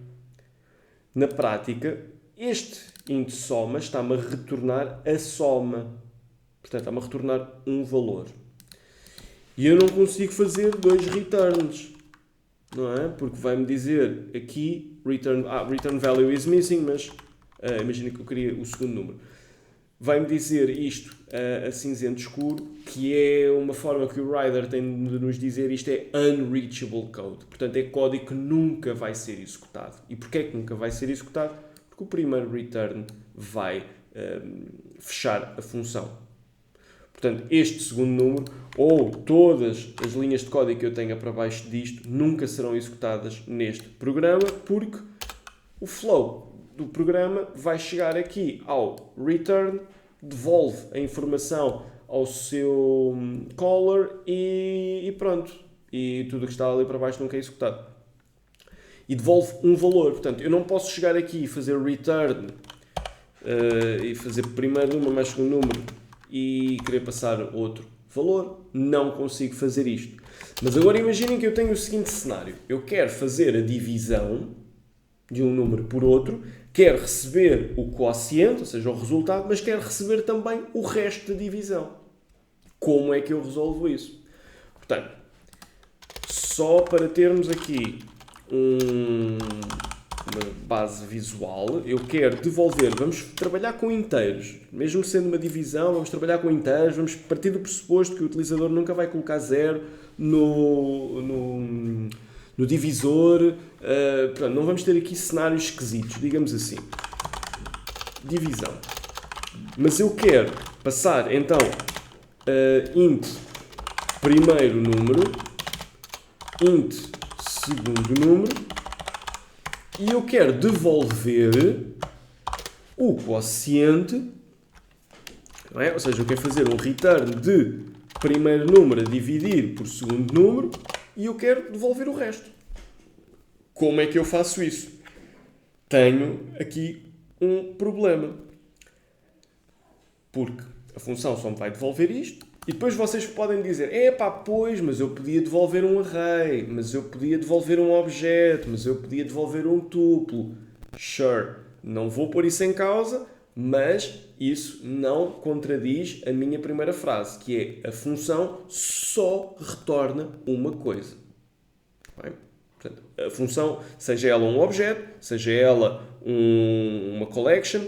Speaker 1: Na prática, este int soma está-me a retornar a soma. Portanto, está-me a retornar um valor. E eu não consigo fazer 2 returns. Não é? Porque vai-me dizer aqui return value is missing, mas imagina que eu queria o segundo número. Vai-me dizer isto a cinzento escuro, que é uma forma que o Rider tem de nos dizer isto é unreachable code. Portanto, é código que nunca vai ser executado. E porquê que nunca vai ser executado? Porque o primeiro return vai fechar a função. Portanto, este segundo número, ou todas as linhas de código que eu tenha para baixo disto, nunca serão executadas neste programa, porque o flow do programa vai chegar aqui ao return, devolve a informação ao seu caller e pronto. E tudo o que está ali para baixo nunca é executado. E devolve um valor. Portanto, eu não posso chegar aqui e fazer return e fazer primeiro número mais segundo número e querer passar outro valor. Não consigo fazer isto. Mas agora imaginem que eu tenho o seguinte cenário. Eu quero fazer a divisão de um número por outro, quero receber o quociente, ou seja, o resultado, mas quero receber também o resto da divisão. Como é que eu resolvo isso? Portanto, só para termos aqui uma base visual, eu quero devolver, vamos trabalhar com inteiros, mesmo sendo uma divisão, vamos trabalhar com inteiros, vamos partir do pressuposto que o utilizador nunca vai colocar zero no divisor, portanto, não vamos ter aqui cenários esquisitos, digamos assim. Divisão. Mas eu quero passar, então, int primeiro número, int segundo número, e eu quero devolver o quociente, não é? Ou seja, eu quero fazer um return de primeiro número a dividir por segundo número e eu quero devolver o resto. Como é que eu faço isso? Tenho aqui um problema. Porque a função só me vai devolver isto e depois vocês podem dizer pois, mas eu podia devolver um array, mas eu podia devolver um objeto, mas eu podia devolver um tuplo. Sure, não vou pôr isso em causa, mas isso não contradiz a minha primeira frase, que é a função só retorna uma coisa. Bem, portanto, a função, seja ela um objeto, seja ela uma collection,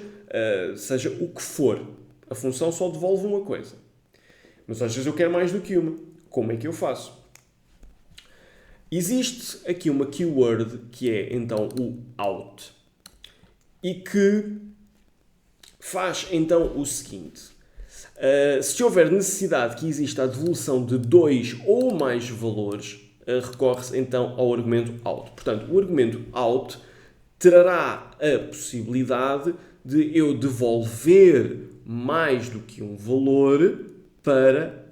Speaker 1: seja o que for, a função só devolve uma coisa. Mas às vezes eu quero mais do que uma. Como é que eu faço? Existe aqui uma keyword que é então o out e que faz então o seguinte. Se houver necessidade que exista a devolução de 2 ou mais valores, recorre-se então ao argumento out. Portanto, o argumento out trará a possibilidade de eu devolver mais do que um valor para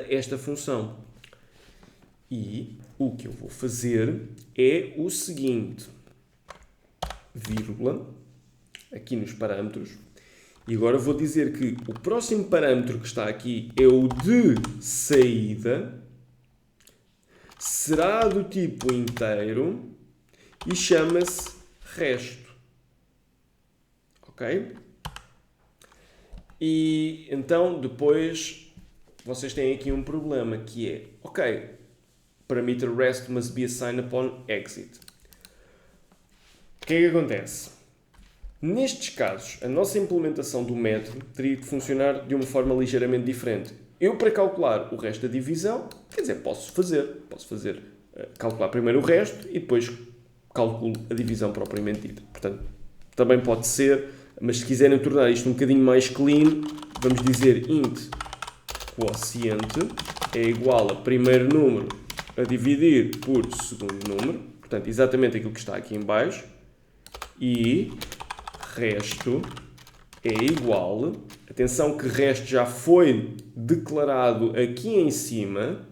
Speaker 1: esta função. E o que eu vou fazer é o seguinte, vírgula, aqui nos parâmetros, e agora vou dizer que o próximo parâmetro que está aqui é o de saída, será do tipo inteiro e chama-se resto. Ok? E então depois vocês têm aqui um problema que é, ok, parameter rest must be assigned upon exit. O que é que acontece? Nestes casos, a nossa implementação do método teria que funcionar de uma forma ligeiramente diferente. Eu, para calcular o resto da divisão, quer dizer, posso calcular primeiro o resto e depois calculo a divisão propriamente dita. Portanto, também pode ser, mas se quiserem tornar isto um bocadinho mais clean, vamos dizer int quociente é igual a primeiro número a dividir por segundo número, portanto, exatamente aquilo que está aqui em baixo, e resto é igual, atenção que resto já foi declarado aqui em cima,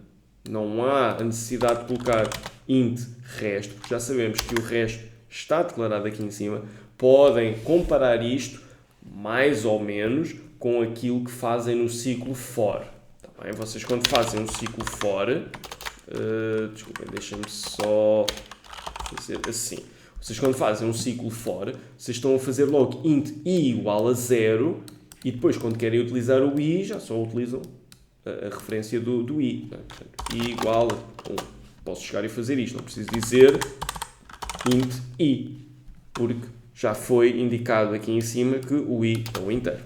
Speaker 1: não há a necessidade de colocar int resto, porque já sabemos que o resto está declarado aqui em cima. Podem comparar isto mais ou menos com aquilo que fazem no ciclo for. Tá bem? Vocês quando fazem um ciclo for, desculpem, deixem-me só fazer assim. Vocês quando fazem um ciclo for, vocês estão a fazer logo int i igual a 0 e depois quando querem utilizar o i já só utilizam a referência do i. Portanto, i igual a 1. Posso chegar e fazer isto, não preciso dizer int i, porque já foi indicado aqui em cima que o i é o inteiro.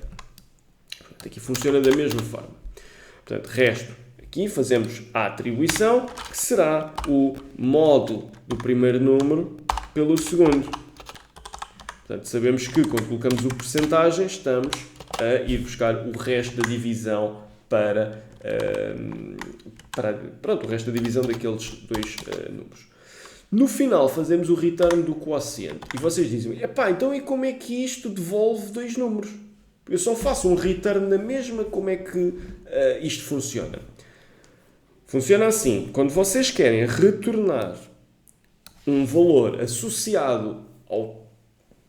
Speaker 1: Portanto, aqui funciona da mesma forma. Portanto, resto, aqui fazemos a atribuição, que será o módulo do primeiro número pelo segundo. Portanto, sabemos que quando colocamos o percentagem, estamos a ir buscar o resto da divisão pronto, o resto da divisão daqueles dois números. No final fazemos o return do quociente. E vocês dizem, então e como é que isto devolve dois números? Eu só faço um return na mesma, como é que isto funciona? Funciona assim, quando vocês querem retornar um valor associado ao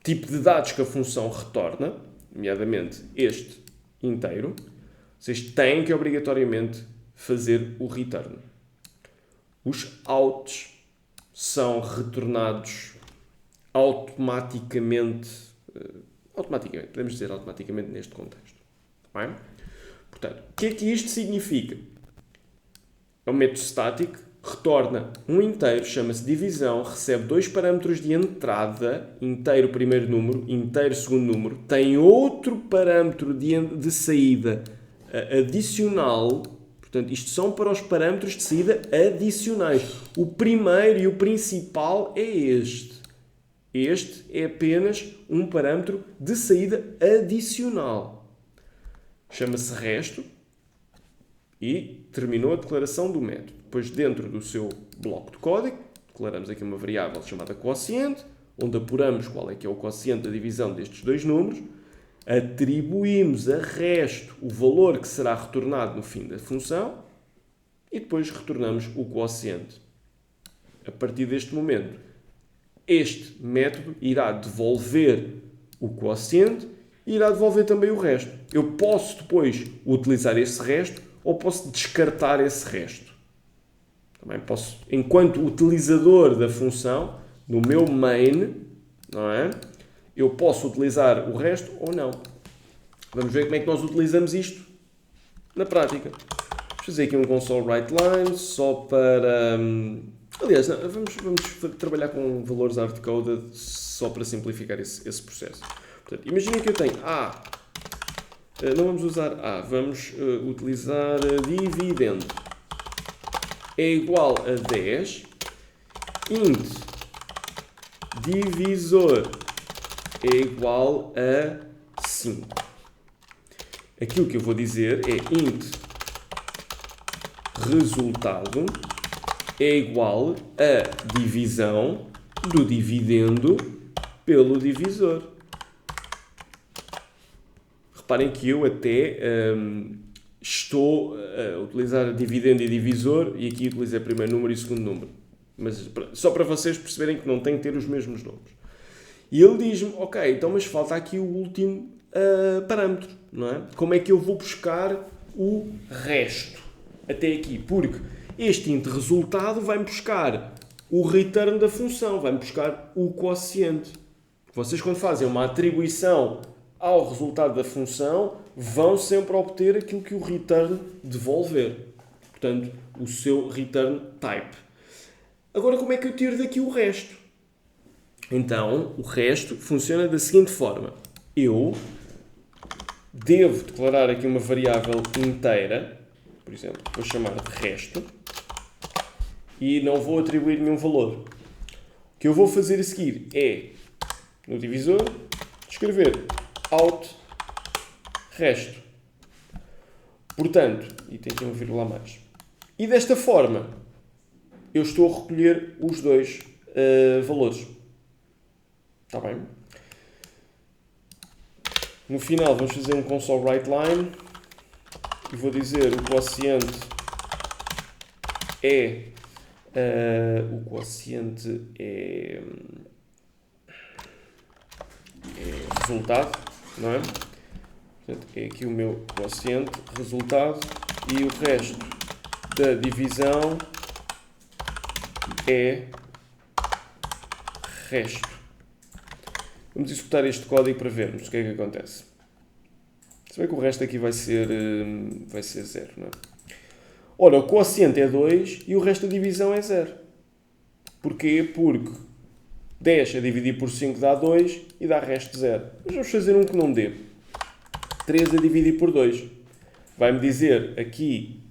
Speaker 1: tipo de dados que a função retorna, nomeadamente este inteiro, vocês têm que obrigatoriamente fazer o return. Os outs são retornados automaticamente, podemos dizer automaticamente neste contexto. Bem? Portanto, o que é que isto significa? É um método estático, retorna um inteiro, chama-se divisão, recebe dois parâmetros de entrada, inteiro primeiro número, inteiro segundo número, tem outro parâmetro de saída adicional. Portanto, isto são para os parâmetros de saída adicionais. O primeiro e o principal é este. Este é apenas um parâmetro de saída adicional. Chama-se resto e terminou a declaração do método. Depois, dentro do seu bloco de código, declaramos aqui uma variável chamada quociente, onde apuramos qual é que é o quociente da divisão destes dois números, atribuímos a resto o valor que será retornado no fim da função e depois retornamos o quociente. A partir deste momento, este método irá devolver o quociente e irá devolver também o resto. Eu posso depois utilizar esse resto ou posso descartar esse resto. Também posso, enquanto utilizador da função, no meu main, não é? Eu posso utilizar o resto ou não. Vamos ver como é que nós utilizamos isto na prática. Vamos fazer aqui um console write line só para... Aliás, não, vamos trabalhar com valores hard-coded só para simplificar esse processo. Portanto, imaginem que eu tenho A. Não vamos usar A, vamos utilizar dividendo. É igual a 10. Int divisor é igual a 5. Aquilo que eu vou dizer é int resultado é igual a divisão do dividendo pelo divisor. Reparem que eu até estou a utilizar dividendo e divisor e aqui utilizei primeiro número e segundo número. Mas só para vocês perceberem que não tem que ter os mesmos números. E ele diz-me, ok, então mas falta aqui o último parâmetro, não é? Como é que eu vou buscar o resto até aqui? Porque este int resultado vai-me buscar o return da função, vai-me buscar o quociente. Vocês, quando fazem uma atribuição ao resultado da função, vão sempre obter aquilo que o return devolver. Portanto, o seu return type. Agora, como é que eu tiro daqui o resto? Então, o resto funciona da seguinte forma. Eu devo declarar aqui uma variável inteira, por exemplo, vou chamar de resto, e não vou atribuir nenhum valor. O que eu vou fazer a seguir é, no divisor, escrever out resto. Portanto, e tem aqui uma vírgula a mais. E desta forma, eu estou a recolher os dois valores. Está bem? No final vamos fazer um console write line e vou dizer o quociente é resultado, não é? Portanto, é aqui o meu quociente, resultado, e o resto da divisão é resto. Vamos executar este código para vermos o que é que acontece. Se bem que o resto aqui vai ser 0, não é? Ora, o quociente é 2 e o resto da divisão é 0. Porquê? Porque 10 a dividir por 5 dá 2 e dá resto 0. Mas vamos fazer um que não dê. 3 a dividir por 2. Vai-me dizer aqui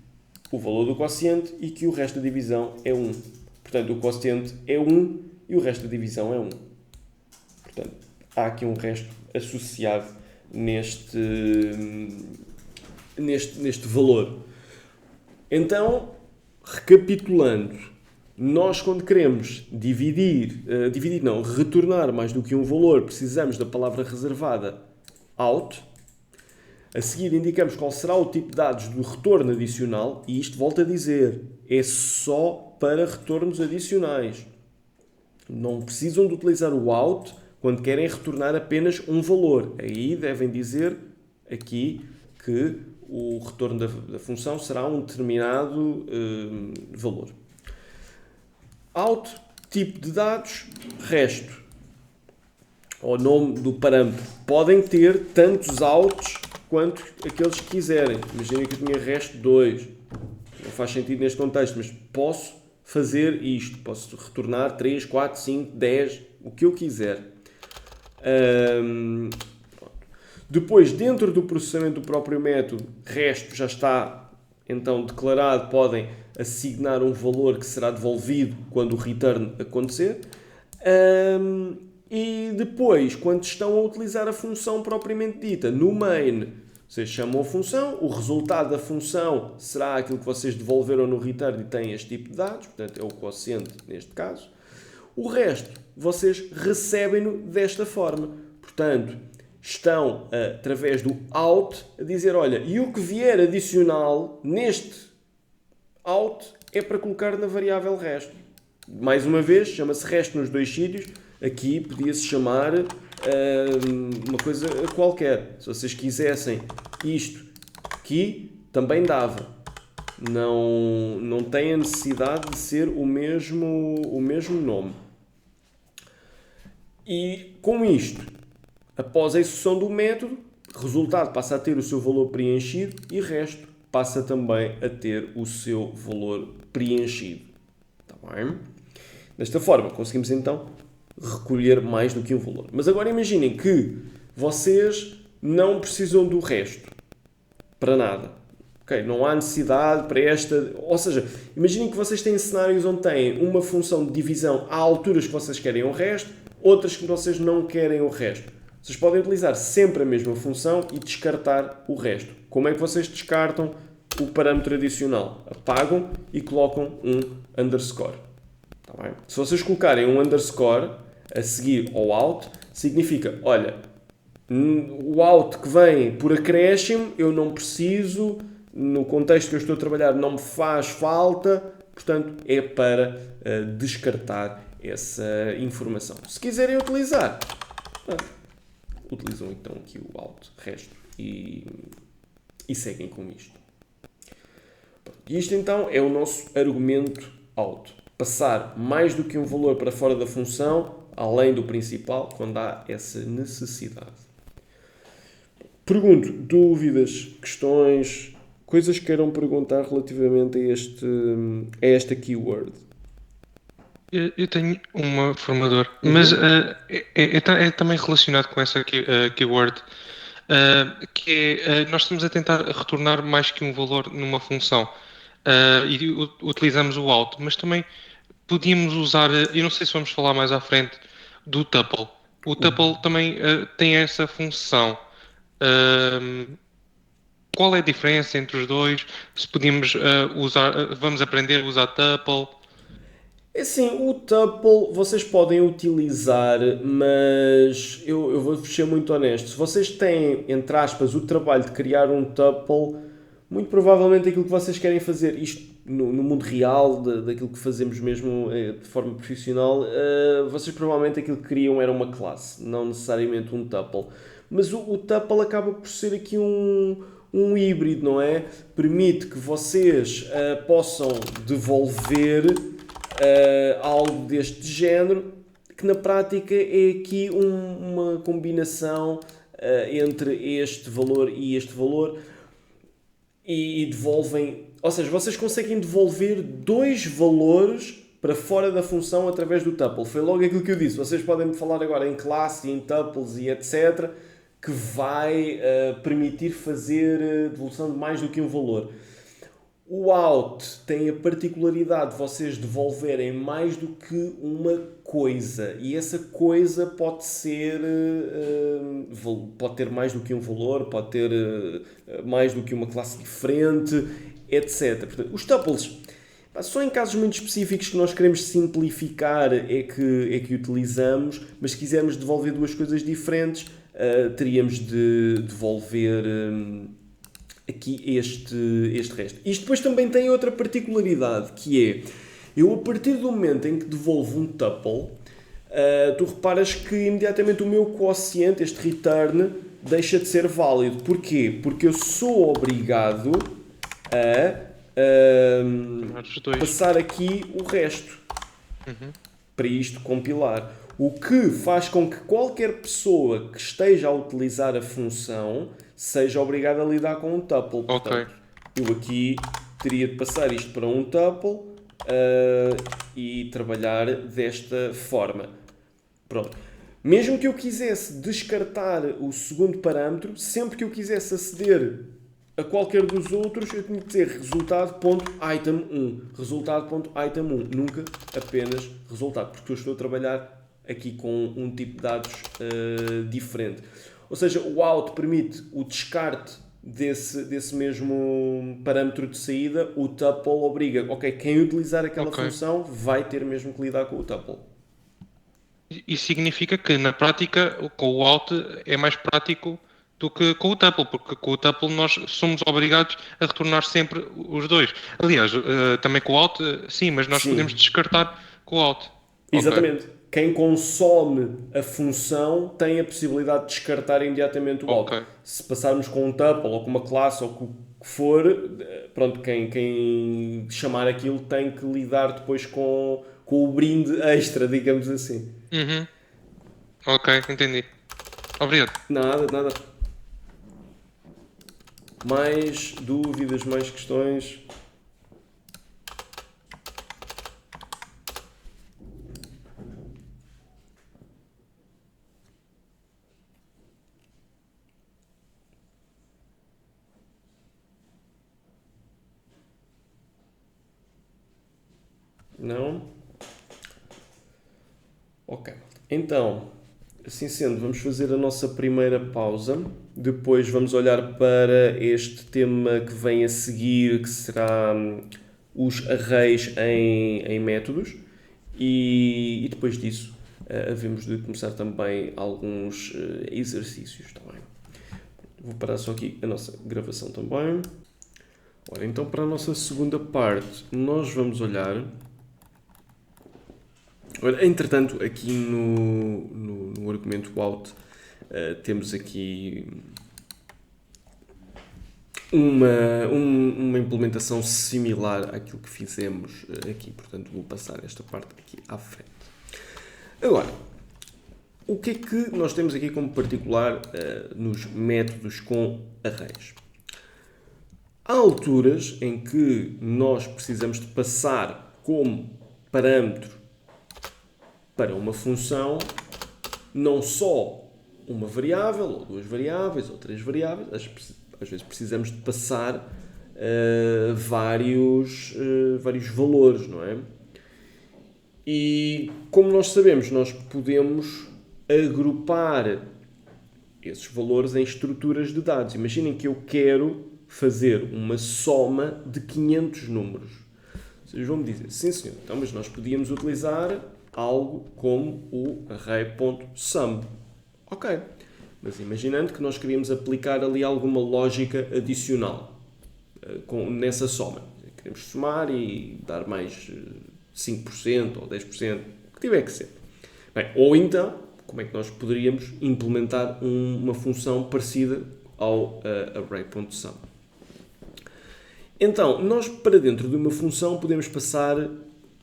Speaker 1: o valor do quociente e que o resto da divisão é 1. Portanto, o quociente é 1 e o resto da divisão é 1. Portanto, há aqui um resto associado neste valor. Então, recapitulando, Nós, quando queremos retornar mais do que um valor, precisamos da palavra reservada out. A seguir indicamos qual será o tipo de dados do retorno adicional, e isto, volto a dizer, é só para retornos adicionais. Não precisam de utilizar o out quando querem retornar apenas um valor. Aí devem dizer aqui que o retorno da função será um determinado valor. Out, tipo de dados, resto, ou nome do parâmetro. Podem ter tantos outs quanto aqueles que quiserem. Imaginem que eu tinha resto 2. Não faz sentido neste contexto, mas posso fazer isto. Posso retornar 3, 4, 5, 10, o que eu quiser. Depois, dentro do processamento do próprio método, resto já está então declarado, podem assignar um valor que será devolvido quando o return acontecer. E depois, quando estão a utilizar a função propriamente dita, no main, vocês chamam a função, o resultado da função será aquilo que vocês devolveram no return e tem este tipo de dados, portanto é o quociente neste caso. O resto, vocês recebem-no desta forma. Portanto, estão, através do out, a dizer, olha, e o que vier adicional neste out é para colocar na variável resto. Mais uma vez, chama-se resto nos dois sítios. Aqui podia-se chamar uma coisa qualquer. Se vocês quisessem isto aqui, também dava. Não tem a necessidade de ser o mesmo nome. E com isto, após a execução do método, o resultado passa a ter o seu valor preenchido e o resto passa também a ter o seu valor preenchido. Está bem? Desta forma, conseguimos então recolher mais do que um valor. Mas agora imaginem que vocês não precisam do resto para nada. Okay? Não há necessidade para esta... Ou seja, imaginem que vocês têm cenários onde têm uma função de divisão a alturas que vocês querem o resto, outras que vocês não querem o resto. Vocês podem utilizar sempre a mesma função e descartar o resto. Como é que vocês descartam o parâmetro adicional? Apagam e colocam um underscore. Tá bem? Se vocês colocarem um underscore a seguir ao out, significa, olha, o out que vem por acréscimo, eu não preciso, no contexto que eu estou a trabalhar não me faz falta, portanto é para descartar essa informação. Se quiserem utilizar, utilizam então aqui o out, resto, e seguem com isto. E isto então é o nosso argumento out. Passar mais do que um valor para fora da função, além do principal, quando há essa necessidade. Pergunto, dúvidas, questões, coisas que queiram perguntar relativamente a esta keyword?
Speaker 3: Eu tenho uma formador, mas é também relacionado com essa keyword, nós estamos a tentar retornar mais que um valor numa função e utilizamos o out, mas também podíamos usar, eu não sei se vamos falar mais à frente, do tuple. O tuple também tem essa função. Qual é a diferença entre os dois? Se podíamos vamos aprender a usar tuple?
Speaker 1: Assim, o tuple vocês podem utilizar, mas eu vou-vos ser muito honesto. Se vocês têm, entre aspas, o trabalho de criar um tuple, muito provavelmente aquilo que vocês querem fazer, isto no mundo real, daquilo que fazemos mesmo de forma profissional, vocês provavelmente aquilo que queriam era uma classe, não necessariamente um tuple. Mas o tuple acaba por ser aqui um híbrido, não é? Permite que vocês possam devolver algo deste género, que na prática é aqui uma combinação entre este valor e este valor, e devolvem, ou seja, vocês conseguem devolver dois valores para fora da função através do tuple. Foi logo aquilo que eu disse. Vocês podem me falar agora em classe, em tuples e etc, que vai permitir fazer devolução de mais do que um valor. O out tem a particularidade de vocês devolverem mais do que uma coisa, e essa coisa pode ser, pode ter mais do que um valor, pode ter mais do que uma classe diferente, etc. Portanto, os tuples, Só em casos muito específicos que nós queremos simplificar é que utilizamos, mas se quisermos devolver duas coisas diferentes, teríamos de devolver aqui este resto. Isto depois também tem outra particularidade, que é, eu a partir do momento em que devolvo um tuple, tu reparas que imediatamente o meu quociente, este return, deixa de ser válido. Porquê? Porque eu sou obrigado a passar aqui o resto para isto compilar. O que faz com que qualquer pessoa que esteja a utilizar a função seja obrigada a lidar com um tuple. Portanto, eu aqui teria de passar isto para um tuple e trabalhar desta forma. Pronto. Mesmo que eu quisesse descartar o segundo parâmetro, sempre que eu quisesse aceder a qualquer dos outros, eu tinha que dizer resultado.item1. Resultado.item1. Nunca apenas resultado, porque eu estou a trabalhar aqui com um tipo de dados diferente. Ou seja, o out permite o descarte desse mesmo parâmetro de saída. O tuple obriga, quem utilizar aquela função vai ter mesmo que lidar com o tuple.
Speaker 3: Isso significa que, na prática, com o out é mais prático do que com o tuple, porque com o tuple nós somos obrigados a retornar sempre os dois. Aliás, também com o out, sim, mas nós podemos descartar com o out.
Speaker 1: Exatamente. Quem consome a função tem a possibilidade de descartar imediatamente o out. Se passarmos com um tuple ou com uma classe ou com o que for, pronto, quem chamar aquilo tem que lidar depois com o brinde extra, digamos assim.
Speaker 3: Ok, entendi. Obrigado.
Speaker 1: Nada. Mais dúvidas, mais questões? Não? Ok. Então, assim sendo, vamos fazer a nossa primeira pausa. Depois vamos olhar para este tema que vem a seguir, que será os arrays em métodos. E depois disso, havemos de começar também alguns exercícios. Está bem? Vou parar só aqui a nossa gravação também. Ora, então, para a nossa segunda parte, nós vamos olhar... Entretanto, aqui no argumento out, temos aqui uma implementação similar àquilo que fizemos aqui. Portanto, vou passar esta parte aqui à frente. Agora, o que é que nós temos aqui como particular nos métodos com arrays? Há alturas em que nós precisamos de passar como parâmetro para uma função não só uma variável, ou duas variáveis, ou três variáveis. Às vezes precisamos de passar vários valores, não é? E como nós sabemos, nós podemos agrupar esses valores em estruturas de dados. Imaginem que eu quero fazer uma soma de 500 números. Vocês vão me dizer, sim senhor, então, mas nós podíamos utilizar algo como o array.sum. Ok, mas imaginando que nós queríamos aplicar ali alguma lógica adicional nessa soma. Queremos somar e dar mais 5% ou 10%, o que tiver que ser. Bem, ou então, como é que nós poderíamos implementar uma função parecida ao array.sum? Então, nós para dentro de uma função podemos passar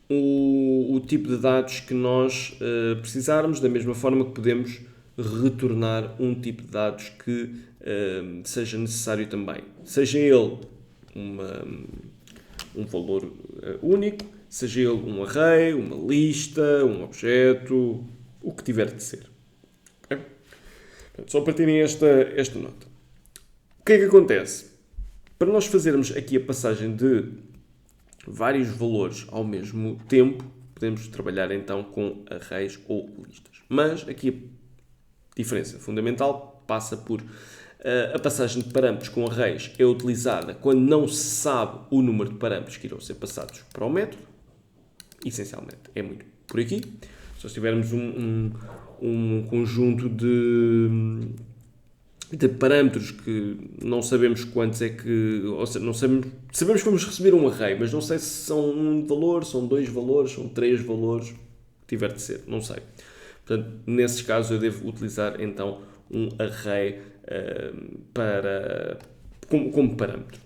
Speaker 1: o tipo de dados que nós precisarmos, da mesma forma que podemos retornar um tipo de dados que seja necessário também. Seja ele um valor único, seja ele um array, uma lista, um objeto, o que tiver de ser. Okay? Portanto, só para terem esta nota. O que é que acontece? Para nós fazermos aqui a passagem de vários valores ao mesmo tempo, podemos trabalhar então com arrays ou listas. Mas aqui a diferença fundamental passa por A passagem de parâmetros com arrays é utilizada quando não se sabe o número de parâmetros que irão ser passados para o método. Essencialmente, é muito por aqui. Se nós tivermos um conjunto de parâmetros que não sabemos quantos é que... Ou seja, não sabemos que vamos receber um array, mas não sei se são um valor, são 2 valores, são 3 valores, que tiver de ser, não sei. Portanto, nesses casos eu devo utilizar então um array como parâmetro.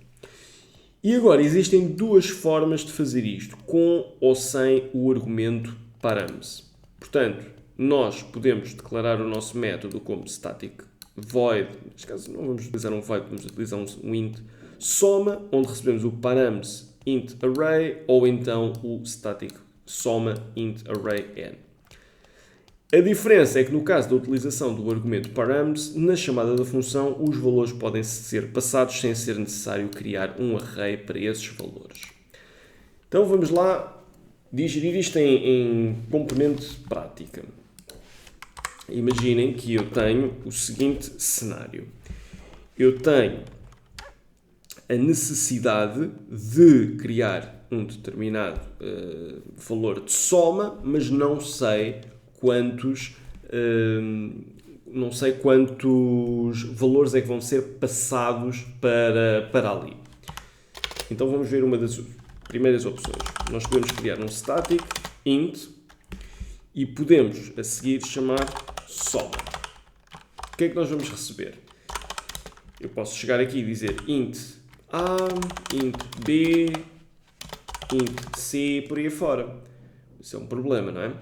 Speaker 1: E agora, existem 2 formas de fazer isto, com ou sem o argumento params. Portanto, nós podemos declarar o nosso método como static void, neste caso não vamos utilizar um void, vamos utilizar um int soma, onde recebemos o params int array, ou então o static soma int array n. A diferença é que no caso da utilização do argumento params, na chamada da função, os valores podem ser passados sem ser necessário criar um array para esses valores. Então vamos lá digerir isto em componente prática. Imaginem que eu tenho o seguinte cenário. Eu tenho a necessidade de criar um determinado valor de soma, mas não sei quantos valores é que vão ser passados para ali. Então vamos ver uma das primeiras opções. Nós podemos criar um static int e podemos a seguir chamar soma. O que é que nós vamos receber? Eu posso chegar aqui e dizer int A, int B, int C, por aí fora. Isso é um problema, não é?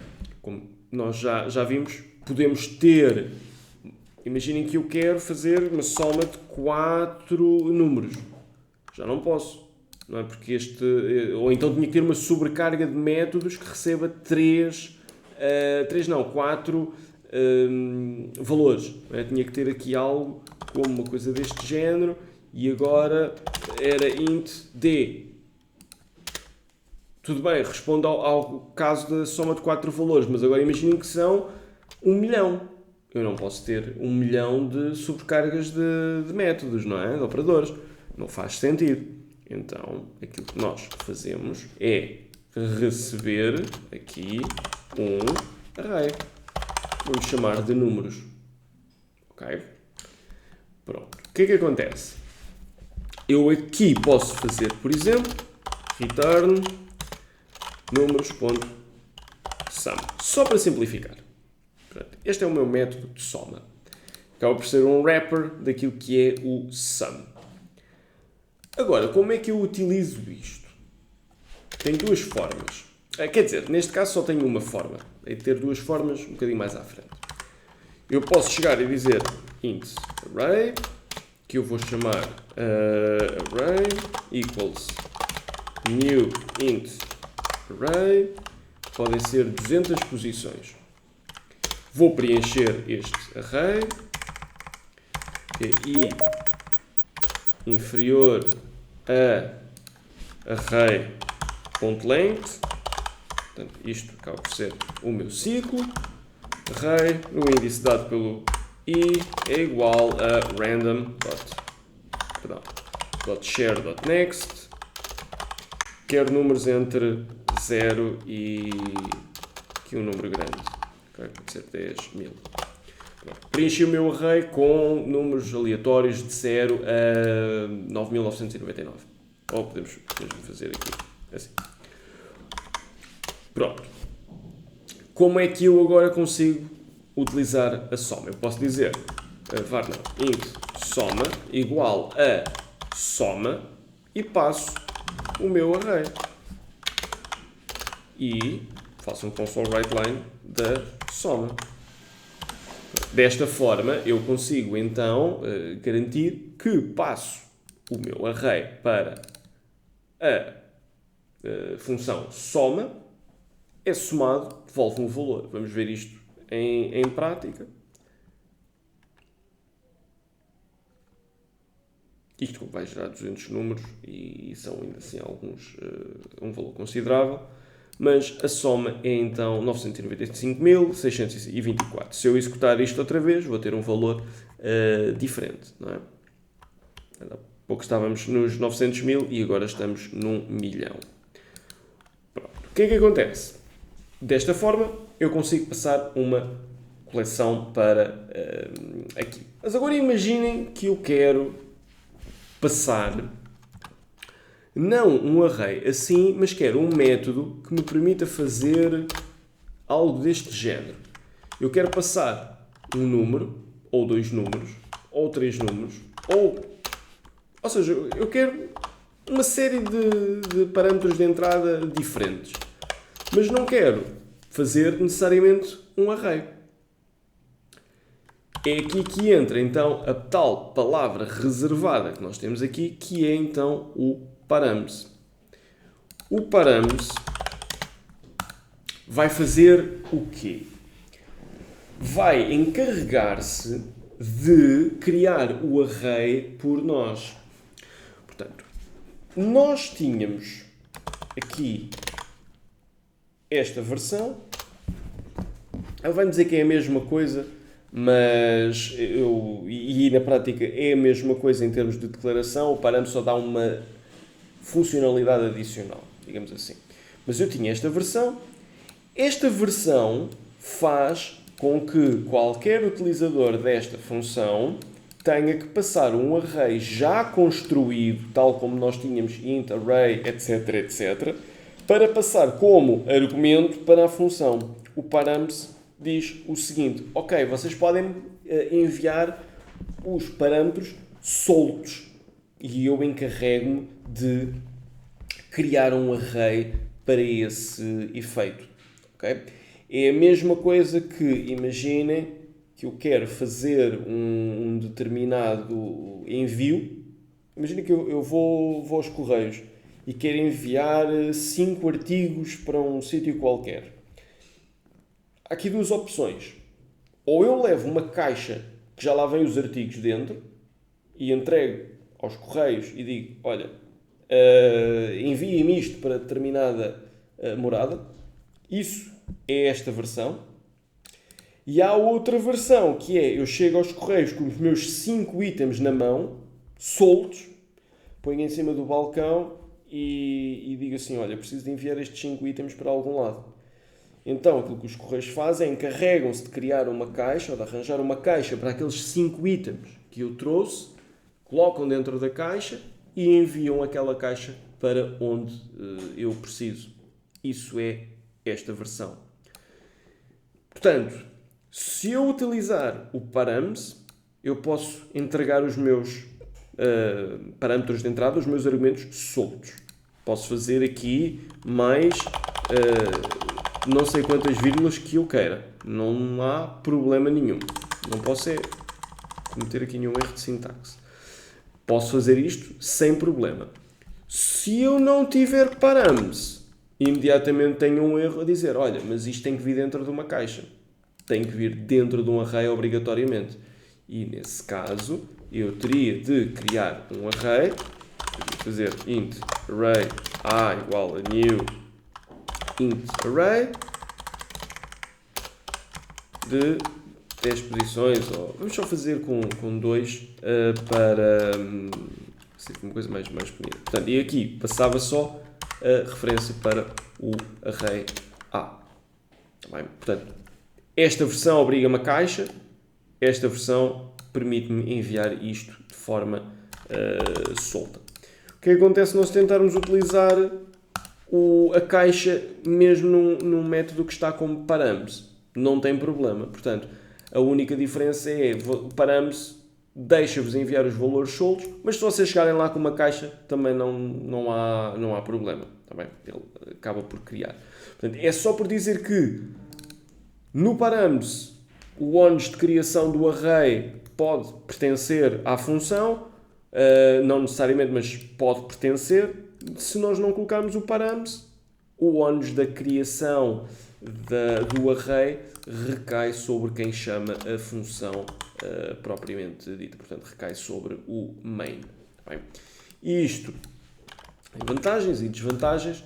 Speaker 1: Como nós já vimos, podemos ter... Imaginem que eu quero fazer uma soma de 4 números. Já não posso. Não é? Porque ou então tinha que ter uma sobrecarga de métodos que receba 4 valores. Não é? Tinha que ter aqui algo como uma coisa deste género e agora era int D. Tudo bem, responde ao caso da soma de 4 valores, mas agora imaginem que são 1 milhão. Eu não posso ter 1 milhão de sobrecargas de métodos, não é? De operadores. Não faz sentido. Então, aquilo que nós fazemos é receber aqui um array. Vamos chamar de números. Ok? Pronto. O que é que acontece? Eu aqui posso fazer, por exemplo, return números.sum. Só para simplificar. Portanto, este é o meu método de soma. Acaba por ser um wrapper daquilo que é o sum. Agora, como é que eu utilizo isto? Tem 2 formas. Quer dizer, neste caso só tenho uma forma. Hei de ter 2 formas um bocadinho mais à frente. Eu posso chegar e dizer int array, que eu vou chamar array equals new int array. Podem ser 200 posições. Vou preencher este array, que é i inferior a array.length. Portanto, isto acaba por ser o meu ciclo. Array, no índice dado pelo i, é igual a random.share.next. Quero números entre 0 e aqui um número grande. Okay, pode ser 10.000. Preenchi o meu array com números aleatórios de 0 a 9.999. Ou podemos mesmo fazer aqui assim. Pronto. Como é que eu agora consigo utilizar a soma? Eu posso dizer int soma igual a soma e passo o meu array. E faço um console writeline da soma. Desta forma, eu consigo então garantir que passo o meu array para a função soma, é somado, devolve um valor. Vamos ver isto em prática. Isto vai gerar 200 números e são ainda assim alguns, um valor considerável. mas a soma é então 995.624. Se eu executar isto outra vez, vou ter um valor diferente, não é? Há pouco estávamos nos 900 mil e agora estamos num milhão. Pronto. O que é que acontece? Desta forma, eu consigo passar uma coleção para aqui. Mas agora imaginem que eu quero passar não um array assim, mas quero um método que me permita fazer algo deste género. Eu quero passar um número, ou 2 números, ou 3 números, ou seja, eu quero uma série de parâmetros de entrada diferentes. Mas não quero fazer necessariamente um array. É aqui que entra então a tal palavra reservada que nós temos aqui, que é então o params. O params vai fazer o quê? Vai encarregar-se de criar o array por nós. Portanto, nós tínhamos aqui esta versão. Ele vai dizer que é a mesma coisa, mas na prática é a mesma coisa em termos de declaração. O parâmetro só dá uma funcionalidade adicional, digamos assim. Mas eu tinha esta versão. Esta versão faz com que qualquer utilizador desta função tenha que passar um array já construído, tal como nós tínhamos int, array, etc, etc, para passar como argumento para a função. O params diz o seguinte: ok, vocês podem enviar os parâmetros soltos e eu encarrego-me de criar um array para esse efeito. Okay? É a mesma coisa que, imaginem que eu quero fazer um determinado envio. Imaginem que eu vou aos Correios e quero enviar 5 artigos para um sítio qualquer. Há aqui 2 opções. Ou eu levo uma caixa que já lá vem os artigos dentro e entrego aos Correios e digo: olha, enviem-me isto para determinada morada. Isso é esta versão. E há outra versão, que é: eu chego aos Correios com os meus 5 itens na mão, soltos, ponho em cima do balcão e digo assim: olha, preciso de enviar estes 5 itens para algum lado. Então, aquilo que os Correios fazem é encarregam-se de criar uma caixa, ou de arranjar uma caixa para aqueles 5 itens que eu trouxe, colocam dentro da caixa e enviam aquela caixa para onde eu preciso. Isso é esta versão. Portanto, se eu utilizar o params, eu posso entregar os meus parâmetros de entrada, os meus argumentos soltos. Posso fazer aqui mais não sei quantas vírgulas que eu queira. Não há problema nenhum. Não posso cometer aqui nenhum erro de sintaxe. Posso fazer isto sem problema. Se eu não tiver params, imediatamente tenho um erro a dizer: olha, mas isto tem que vir dentro de uma caixa. Tem que vir dentro de um array obrigatoriamente. E nesse caso, eu teria de criar um array, fazer int array a igual a new int array de 10 posições, ou vamos só fazer com 2 para ser uma coisa mais bonita. Portanto, e aqui passava só a referência para o array A. Tá bem? Portanto, esta versão obriga-me a caixa, esta versão permite-me enviar isto de forma solta. O que acontece se nós tentarmos utilizar a caixa mesmo num método que está como params? Não tem problema. Portanto, a única diferença é o params deixa-vos enviar os valores soltos, mas se vocês chegarem lá com uma caixa também não há problema. Tá bem? Ele acaba por criar. Portanto, é só por dizer que no params o ONS de criação do array pode pertencer à função, não necessariamente, mas pode pertencer. Se nós não colocarmos o params, o ONS da criação do array recai sobre quem chama a função propriamente dita. Portanto, recai sobre o main. Bem, isto tem vantagens e desvantagens.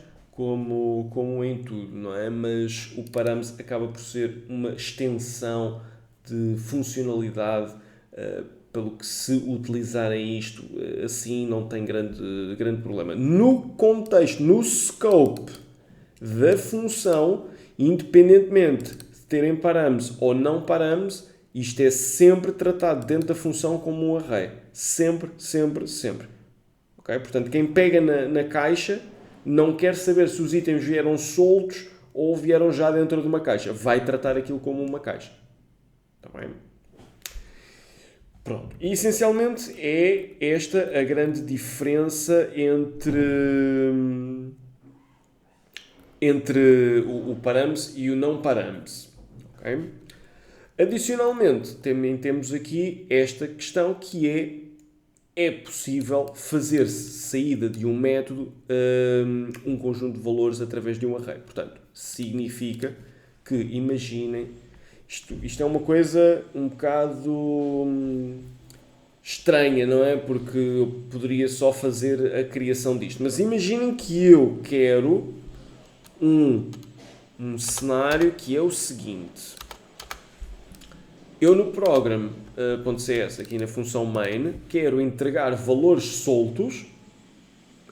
Speaker 1: como em tudo, não é? Mas o parâmetro acaba por ser uma extensão de funcionalidade, pelo que se utilizarem isto assim não tem grande problema. No contexto, no scope da função, independentemente de terem parâmetros ou não parâmetros, isto é sempre tratado dentro da função como um array. Sempre, sempre, sempre. Okay? Portanto, quem pega na caixa não quer saber se os itens vieram soltos ou vieram já dentro de uma caixa. Vai tratar aquilo como uma caixa. Está bem? Pronto. E essencialmente é esta a grande diferença entre o parâmetro e o não parâmetro. Okay? Adicionalmente, também temos aqui esta questão que é possível fazer saída de um método um conjunto de valores através de um array. Portanto, significa que, imaginem, isto é uma coisa um bocado estranha, não é? Porque eu poderia só fazer a criação disto. Mas imaginem que eu quero um cenário que é o seguinte. Eu no program.cs, aqui na função main, quero entregar valores soltos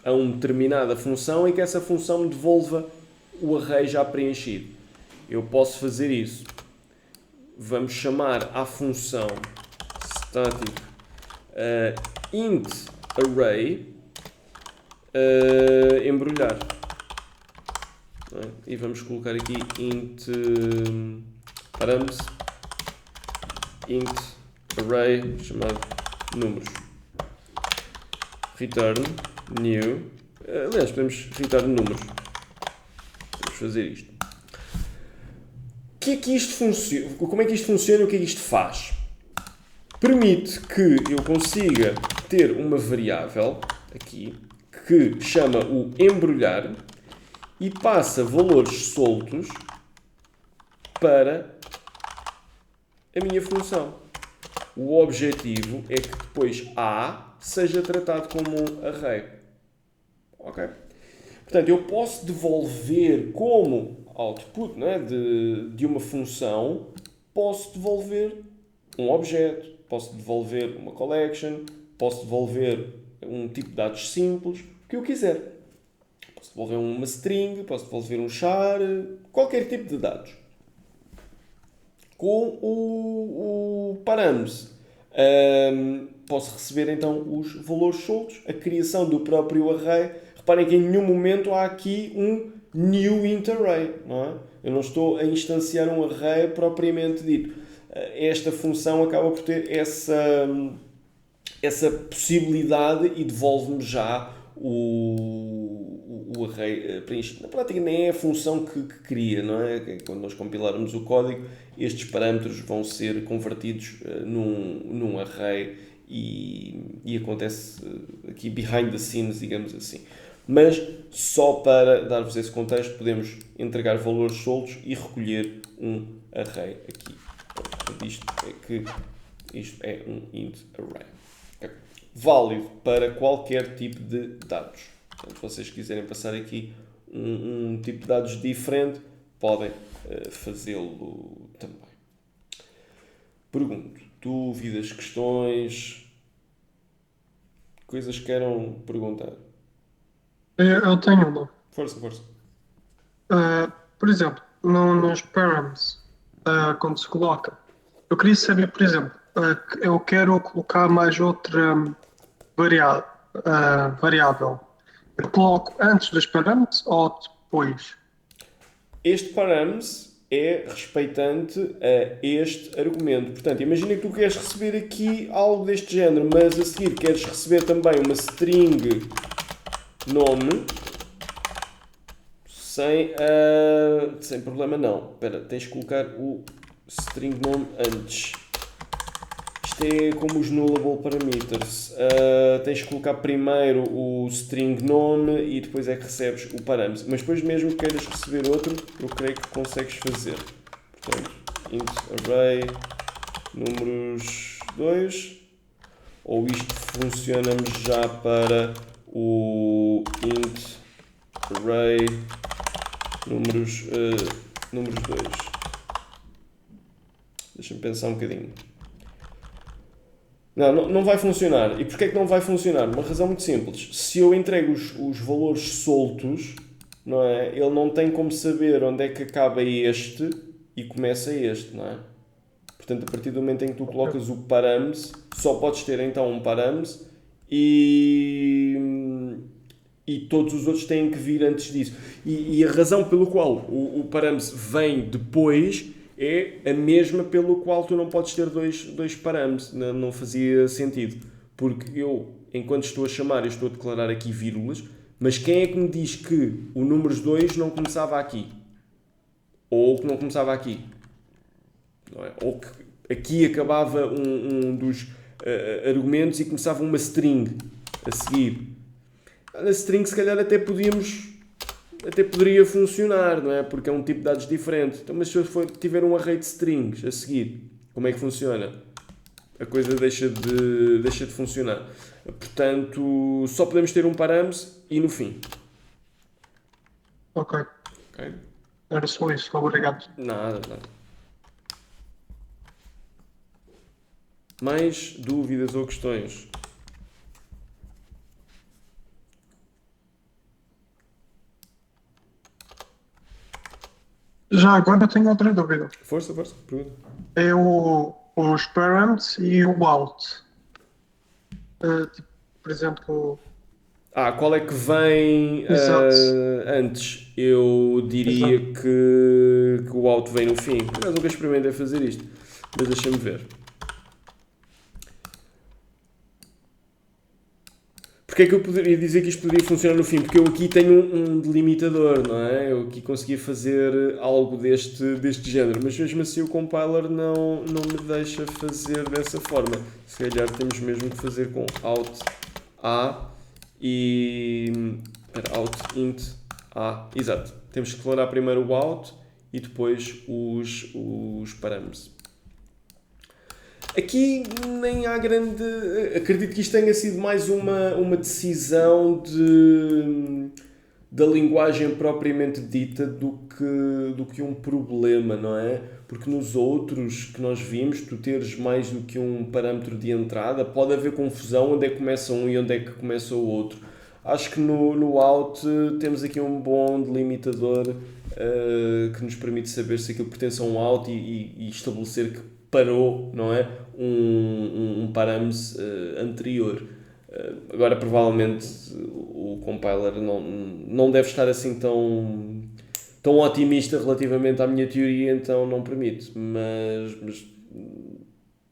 Speaker 1: a uma determinada função e que essa função me devolva o array já preenchido. Eu posso fazer isso. Vamos chamar à função static int array embrulhar. E vamos colocar aqui int parâmetros int array chamado números. Return new. Aliás, podemos return números. Vamos fazer isto. Como é que isto funciona e o que é que isto faz? Permite que eu consiga ter uma variável aqui que chama o embrulhar e passa valores soltos para a minha função. O objetivo é que depois A seja tratado como um array. Ok? Portanto, eu posso devolver como output, não é? de uma função, posso devolver um objeto, posso devolver uma collection, posso devolver um tipo de dados simples, o que eu quiser. Posso devolver uma string, posso devolver um char, qualquer tipo de dados. Com o parâmetro, posso receber então os valores soltos, a criação do próprio array. Reparem que em nenhum momento há aqui um new int array, não é? Eu não estou a instanciar um array propriamente dito. Esta função acaba por ter essa possibilidade e devolve-me já o array preenchido. Na prática nem é a função que cria, não é? Quando nós compilarmos o código, estes parâmetros vão ser convertidos num array e acontece aqui behind the scenes, digamos assim. Mas só para dar-vos esse contexto, podemos entregar valores soltos e recolher um array aqui. Portanto, isto é um int array. Okay. Válido para qualquer tipo de dados. Portanto, se vocês quiserem passar aqui um tipo de dados diferente, podem fazê-lo também. Pergunto, dúvidas, questões, coisas que queiram perguntar?
Speaker 2: Eu tenho uma.
Speaker 1: Força.
Speaker 2: Por exemplo, nos params, quando se coloca, eu queria saber, por exemplo, eu quero colocar mais outra variável. Eu coloco antes dos parâmetros ou depois?
Speaker 1: Este parâmetro é respeitante a este argumento. Portanto, imagina que tu queres receber aqui algo deste género, mas a seguir queres receber também uma string nome sem problema não. Espera, tens de colocar o string nome antes. Isto é como os nullable parameters. Tens de colocar primeiro o string nome e depois é que recebes o parâmetro. Mas depois mesmo que queiras receber outro, eu creio que consegues fazer. Portanto, int array números 2. Ou isto funciona já para o int array números 2. Deixa-me pensar um bocadinho. Não vai funcionar. E porquê é que não vai funcionar? Uma razão muito simples. Se eu entrego os valores soltos, não é? Ele não tem como saber onde é que acaba este e começa este, não é? Portanto, a partir do momento em que tu colocas o params, só podes ter então um params e todos os outros têm que vir antes disso. E a razão pelo qual o params vem depois é a mesma pelo qual tu não podes ter dois params. Não fazia sentido. Porque eu, enquanto estou a chamar, eu estou a declarar aqui vírgulas, mas quem é que me diz que o números 2 não começava aqui? Ou que não começava aqui? Não é? Ou que aqui acabava um dos argumentos e começava uma string a seguir. A string se calhar até poderia funcionar, não é? Porque é um tipo de dados diferente. Então, mas se eu tiver um array de strings a seguir, como é que funciona? A coisa deixa de funcionar. Portanto, só podemos ter um params e no fim.
Speaker 2: Ok.
Speaker 1: Ok?
Speaker 2: Era só isso. Obrigado.
Speaker 1: Nada. Mais dúvidas ou questões?
Speaker 2: Já agora tenho outra dúvida.
Speaker 1: Força, pergunta.
Speaker 2: É os params e o out. Tipo, por exemplo,
Speaker 1: Qual é que vem
Speaker 2: Exato.
Speaker 1: antes? Eu diria que o out vem no fim. Mas nunca experimentei fazer isto. Mas deixa-me ver. Porque é que eu poderia dizer que isto poderia funcionar no fim? Porque eu aqui tenho um delimitador, não é? Eu aqui conseguia fazer algo deste género. Mas mesmo assim o compiler não me deixa fazer dessa forma. Se calhar temos mesmo que fazer com out A e out int A. Exato. Temos que declarar primeiro o out e depois os parâmetros. Aqui nem há grande... Acredito que isto tenha sido mais uma decisão da linguagem propriamente dita do que um problema, não é? Porque nos outros que nós vimos, tu teres mais do que um parâmetro de entrada, pode haver confusão onde é que começa um e onde é que começa o outro. Acho que no out temos aqui um bom delimitador que nos permite saber se aquilo pertence a um out e estabelecer que parou, não é? Um parâmetro anterior. Agora, provavelmente, o compiler não deve estar assim tão otimista relativamente à minha teoria, então não permite. Mas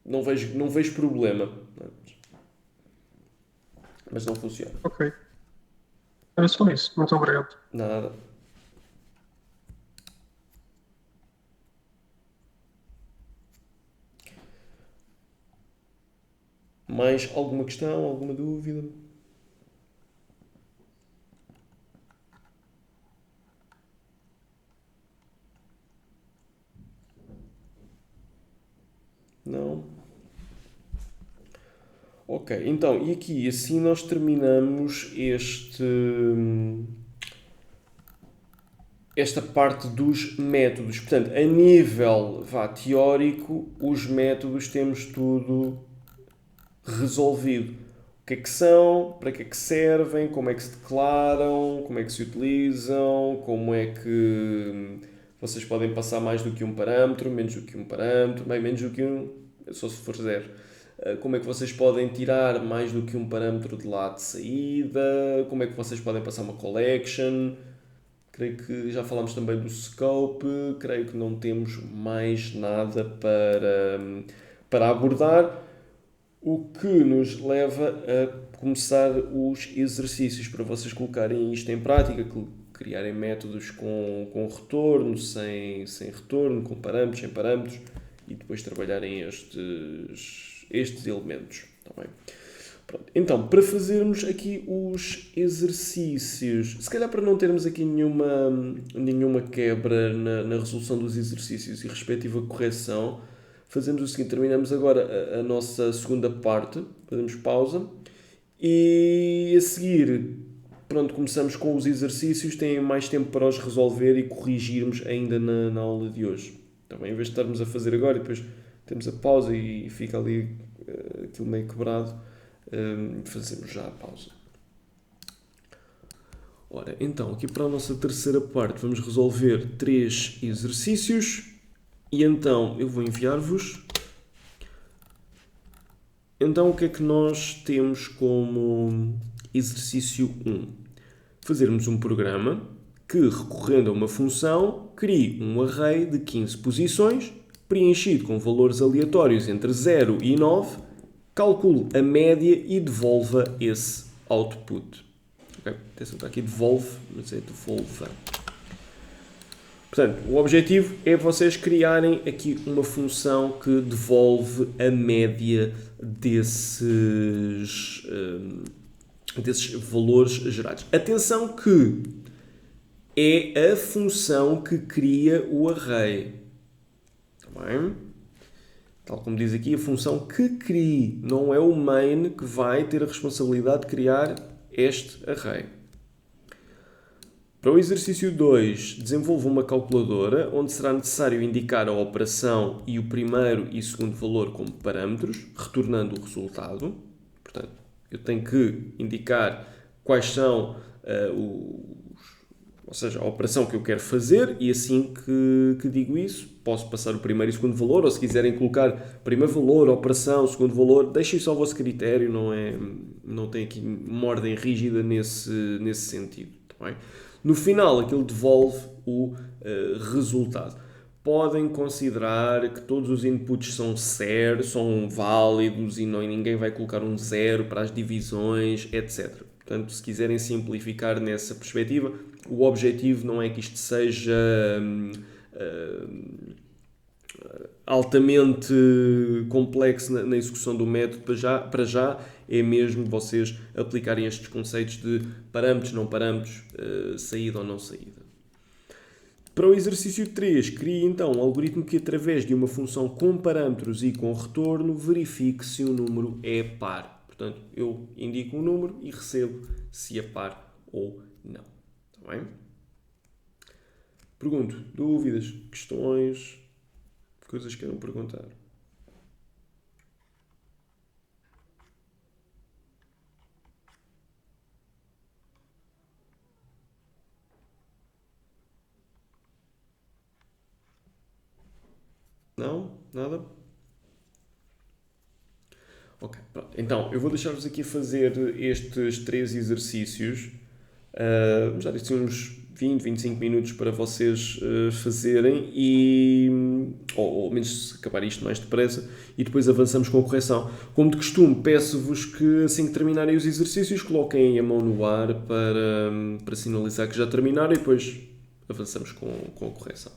Speaker 1: não vejo problema. Mas não funciona.
Speaker 2: Ok. Era só isso. Muito obrigado.
Speaker 1: Nada. Mais alguma questão, alguma dúvida? Não? Ok, então, e aqui assim nós terminamos esta parte dos métodos. Portanto, a nível teórico, os métodos temos tudo resolvido. O que é que são, para que é que servem, como é que se declaram, como é que se utilizam, como é que vocês podem passar mais do que um parâmetro, menos do que um parâmetro, bem, menos do que um, só se for zero. Como é que vocês podem tirar mais do que um parâmetro de lá de saída, como é que vocês podem passar uma collection. Creio que já falámos também do scope, creio que não temos mais nada para abordar, o que nos leva a começar os exercícios para vocês colocarem isto em prática, criarem métodos com retorno, sem retorno, com parâmetros, sem parâmetros, e depois trabalharem estes elementos. Tá bem? Pronto. Então, para fazermos aqui os exercícios, se calhar para não termos aqui nenhuma quebra na resolução dos exercícios e respectiva correção, fazemos o seguinte: terminamos agora a nossa segunda parte, fazemos pausa e a seguir pronto, começamos com os exercícios, têm mais tempo para os resolver e corrigirmos ainda na aula de hoje. Também, em vez de estarmos a fazer agora e depois temos a pausa e fica ali aquilo meio quebrado, fazemos já a pausa. Ora, então, aqui para a nossa terceira parte vamos resolver 3 exercícios e então eu vou enviar-vos. Então, o que é que nós temos como exercício 1? Fazermos um programa que, recorrendo a uma função, crie um array de 15 posições, preenchido com valores aleatórios entre 0 e 9, calcule a média e devolva esse output. Okay? Atenção, está aqui devolve, mas é devolva. Portanto, o objetivo é vocês criarem aqui uma função que devolve a média desses valores gerados. Atenção que é a função que cria o array. Está bem? Tal como diz aqui, a função que cria, não é o main que vai ter a responsabilidade de criar este array. Para o exercício 2, desenvolva uma calculadora onde será necessário indicar a operação e o primeiro e segundo valor como parâmetros, retornando o resultado. Portanto, eu tenho que indicar quais são ou seja, a operação que eu quero fazer e assim que digo isso, posso passar o primeiro e segundo valor, ou se quiserem colocar primeiro valor, operação, segundo valor, deixem só o vosso critério, não tem aqui uma ordem rígida nesse sentido. Tá bem? No final, aquilo devolve o resultado. Podem considerar que todos os inputs são válidos e ninguém vai colocar um 0 para as divisões, etc. Portanto, se quiserem simplificar nessa perspectiva, o objetivo não é que isto seja altamente complexo na execução do método para já, é mesmo vocês aplicarem estes conceitos de parâmetros, não parâmetros, saída ou não saída. Para o exercício 3, crie então um algoritmo que através de uma função com parâmetros e com retorno verifique se o número é par. Portanto, eu indico um número e recebo se é par ou não. Está bem? Pergunto, dúvidas, questões, coisas que queiram perguntar? Não? Nada? Ok, pronto. Então, eu vou deixar-vos aqui a fazer estes 3 exercícios. Já disse uns 20, 25 minutos para vocês fazerem ou menos se acabar isto mais depressa e depois avançamos com a correção. Como de costume, peço-vos que assim que terminarem os exercícios coloquem a mão no ar para sinalizar que já terminaram e depois avançamos com a correção.